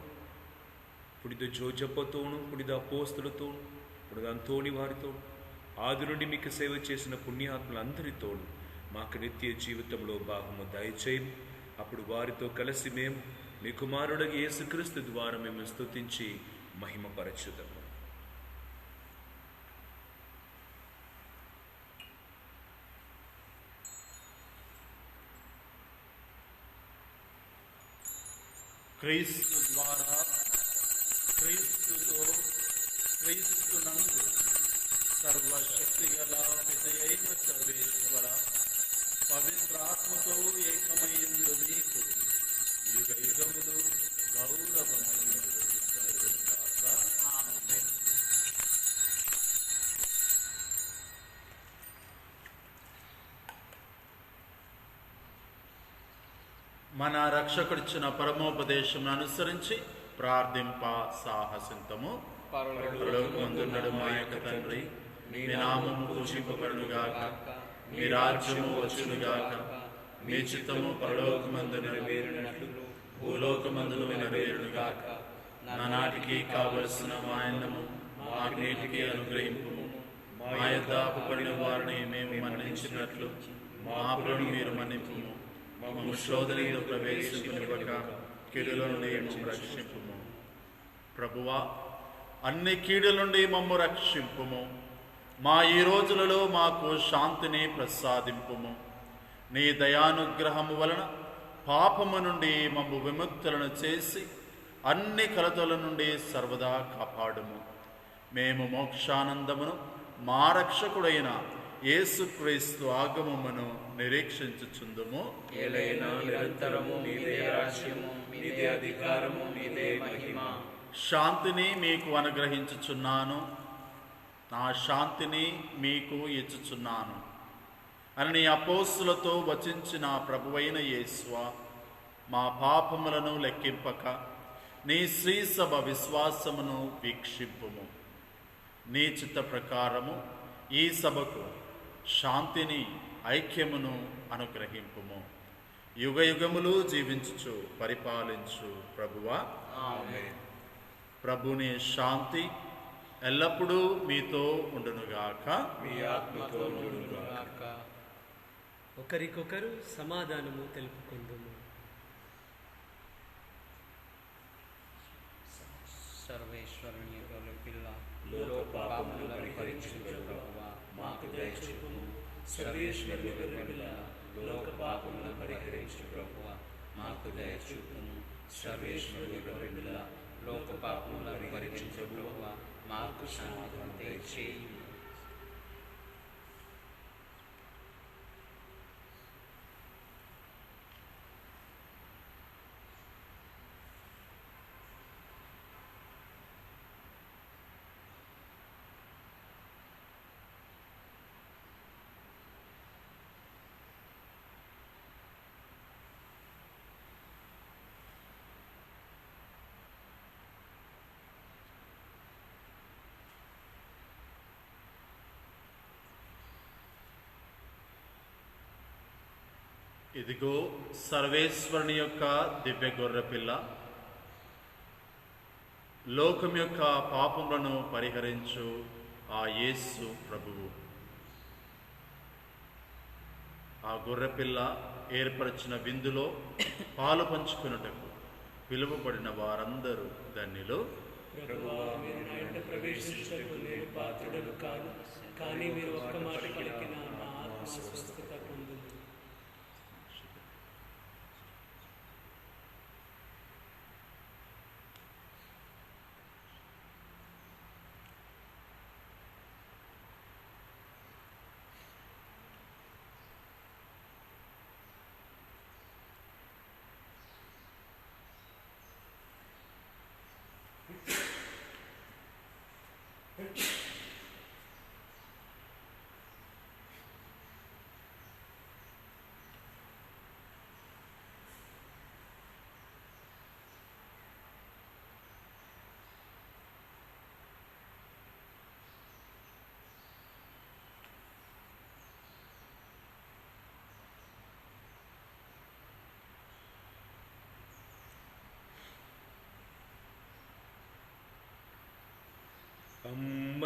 పుడిద జోజప్పతోను, పుడిద అపోస్తులతోను, పుడిద అంతోని వారితోను, ఆది నుండి మీకు సేవ చేసిన పుణ్యాత్ములందరితోను మాకు నిత్య జీవితంలో భాగము దయచేయము. అప్పుడు వారితో కలిసి మేము మీ కుమారుడు యేసుక్రీస్తు ద్వారా మేము స్తుతించి మహిమపరచుదాము. క్రీస్తు ద్వారా, క్రీస్తుతో, క్రీస్తునందు సర్వశక్తిగల పితయైన సర్వేశ్వర పవిత్రాత్మతో ఏకమయ్యందు మీకు యుగ యుగములు గౌరవమయ్యును కలుగుగాక. ఆమేన్. మన రక్షకుడిచ్చిన పరమోపదేశం అనుసరించి ప్రార్థింప సాహసింతము. పరలోకమందున్నడు మా యొక్క తండ్రి, మీ నామము పూజింపబడునుగాక, మీ రాజ్యము వచ్చునుగాక, మీ చిత్తము పరలోకమందు నెరవేరినట్లు భూలోకమందును నెరవేరునుగాక. నానాటికి కావలసిన మా అన్నము మాకు నేటికి అనుగ్రహింపుము. మా యొద్ద అప్పుపడిన వారిని మేము మన్నించినట్లు మా అప్పులను మీరు మన్నింపుము. మమ్ము శోధనలో ప్రవేశింపనివ్వక కీడుల నుండి మమ్ము రక్షింపుము. ప్రభువా, అన్ని కీడుల నుండి మమ్ము రక్షింపుము. మా ఈ రోజులలో మాకు శాంతిని ప్రసాదింపుము. నీ దయానుగ్రహము వలన పాపము నుండి మమ్ము విముక్తులను చేసి అన్ని కలతల నుండి సర్వదా కాపాడుము. మేము మోక్షానందమును మా రక్షకుడైన యేసుక్రీస్తు ఆగమమును నిరీక్షించుచుందుము. ఏలైనా నిరంతరము నీదే రాజ్యము, నీదే అధికారము, నీదే మహిమ. శాంతిని మీకు అనుగ్రహించుచున్నాను, నా శాంతిని మీకు ఇచ్చుచున్నాను అని నీ అపోస్తులతో వచించిన ప్రభువైన యేసువా, మా పాపములను లెక్కింపక నీ శ్రీసభ విశ్వాసమును వీక్షింపుము. నీ చిత్త ప్రకారము ఈ సభకు శాంతిని, ఐక్యమును అనుగ్రహింపుము. యుగ యుగములు జీవించుచు పరిపాలించు ప్రభువా. ఆమేన్. ప్రభుని శాంతి ఎల్లప్పుడూ మీతో ఉండునుగాక. మీ ఆత్మతో ఉండునుగాక. ఒకరికొకరు సమాధానము తెలుపుకుందుము. సర్వేశ్వరుని పిల్ల లోక పాపములను పరిహరించు ప్రభువా, మాకు దయచూపుము. సర్వేశ్వరుని పిల్ల లోక పాపములను పరిహరించు ప్రభువా, మాకు దయచూపుము. సర్వేశ్వరుని పిల్ల లోక పాపములను పరిహరించు ప్రభువా, మాకు శాంతిని దయచేయుము. ఇదిగో సర్వేశ్వరుని యొక్క దివ్య గొర్రెపిల్ల, లోకం యొక్క పాపములను పరిహరించు ఆ యేసు ప్రభువు. ఆ గొర్రెపిల్ల ఏర్పరిచిన విందులో పాలు పంచుకున్నటకు పిలువబడిన వారందరూ ధన్యులు. ప్రభువా, మీరు నా ఇంట ప్రవేశించుటకు నేను పాత్రుడను కాను, కానీ మీరు ఒక్క మాట పలికిన నా ఆత్మ స్వస్థత పొందును.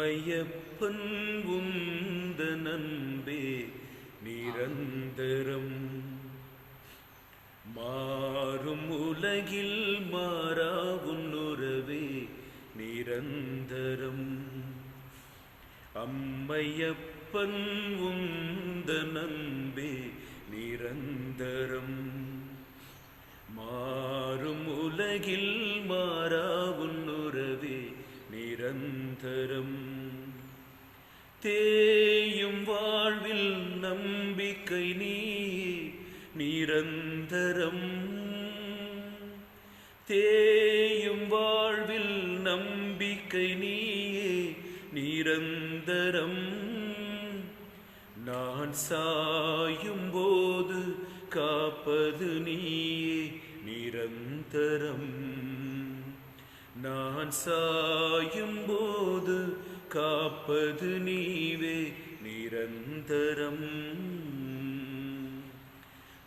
அம்மையப்பன் உந்தனன்பே நிரந்தரம் மாறும் உலகில் மாறா உன்னுறவே நிரந்தரம் அம்மையப்பன் உந்தனன்பே நிரந்தரம் மாறும் உலகில் மாறா உன்னுறவே நிரந்தரம் தேயும் வாழ்வில் நம்பிக்கை நீயே நிரந்தரம் தேயும் வாழ்வில் நம்பிக்கை நீயே நிரந்தரம் நான் சாயும் போது காப்பது நீயே நிரந்தரம் நான் சாயும் போது காப்பது நீவே நிரந்தரம்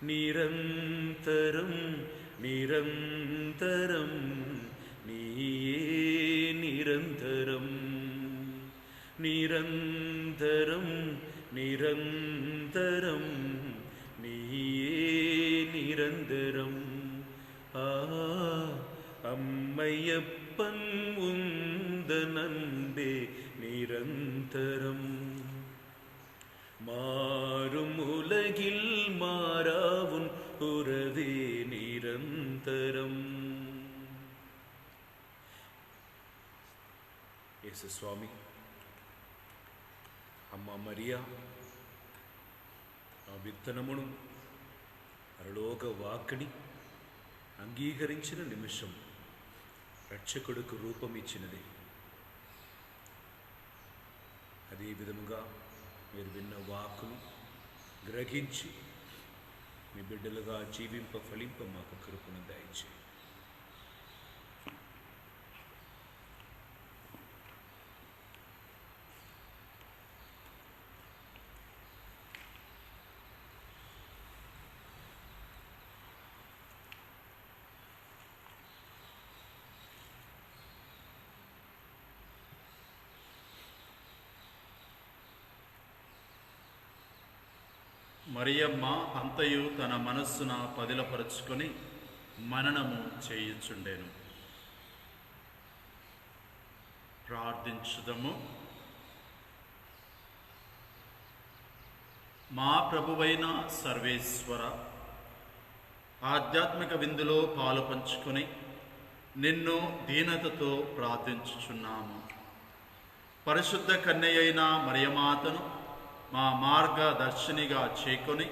நிரந்தரம் நிரந்தரம் நீயே நிரந்தரம் நிரந்தரம் நிரந்தரம் நீயே நிரந்தரம் அம்மையப்பன் உந்தனன்பே நிரந்தரம் மாறும் உலகில் மாறாவுன் உறவே நிரந்தரம். యేసు స్వామి, అమ్మ మరియా ఆ విత్తనమును పరలోక వాక్కుని అంగీకరించిన నిమిషం రక్షకుడికి రూపం ఇచ్చినది. అదే విధముగా మీరు విన్న వాక్కును గ్రహించి మీ బిడ్డలుగా జీవింప ఫలింప మాకు కృపను దయచేయండి. మరియమ్మ అంతయు తన మనస్సున పదిలపరుచుకొని మననము చేయుచుండెను. ప్రార్థించుదము. మా ప్రభువైన సర్వేశ్వర, ఆధ్యాత్మిక విందులో పాలు పంచుకొని నిన్ను దీనతతో ప్రార్థించుచున్నాము. పరిశుద్ధ కన్యయైన మరియమాతను మా మార్గదర్శినిగా చేకొని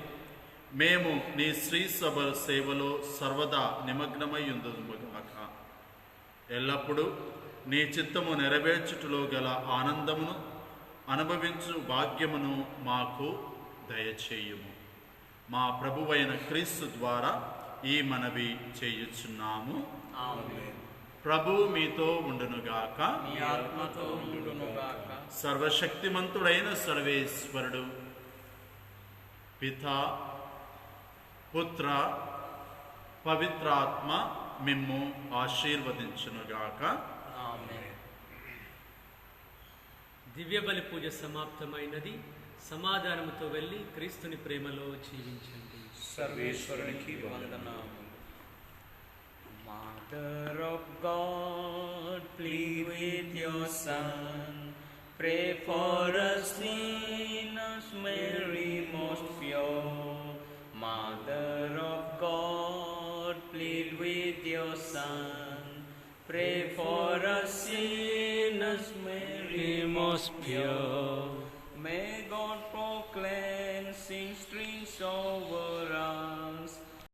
మేము నీ శ్రీ సభ సేవలో సర్వదా నిమగ్నమై ఉందుముగాక. ఎల్లప్పుడూ నీ చిత్తము నెరవేర్చుటలో గల ఆనందమును అనుభవించు భాగ్యమును మాకు దయచేయుము. మా ప్రభువైన క్రీస్తు ద్వారా ఈ మనవి చేయుచున్నాము. ఆమేన్. ప్రభు మీతో ఉండునుగాక. మీ ఆత్మతో ఉండునుగాక. సర్వశక్తిమంతుడైన సర్వేశ్వరుడు పితా, పుత్ర, పవిత్రాత్మ మిమ్ము ఆశీర్వదించునుగాక. ఆమేన్. దివ్య బలి పూజ సమాప్తమైనది. సమాధానముతో వెళ్ళి క్రీస్తుని ప్రేమలో జీవించండి. సర్వేశ్వరునికి వందనాలు. Mother of God, plead with your Son. Pray for us sinners, Mary most pure. Mother of God, plead with your Son. Pray for us sinners, Mary most pure. May God proclaim, sing streams over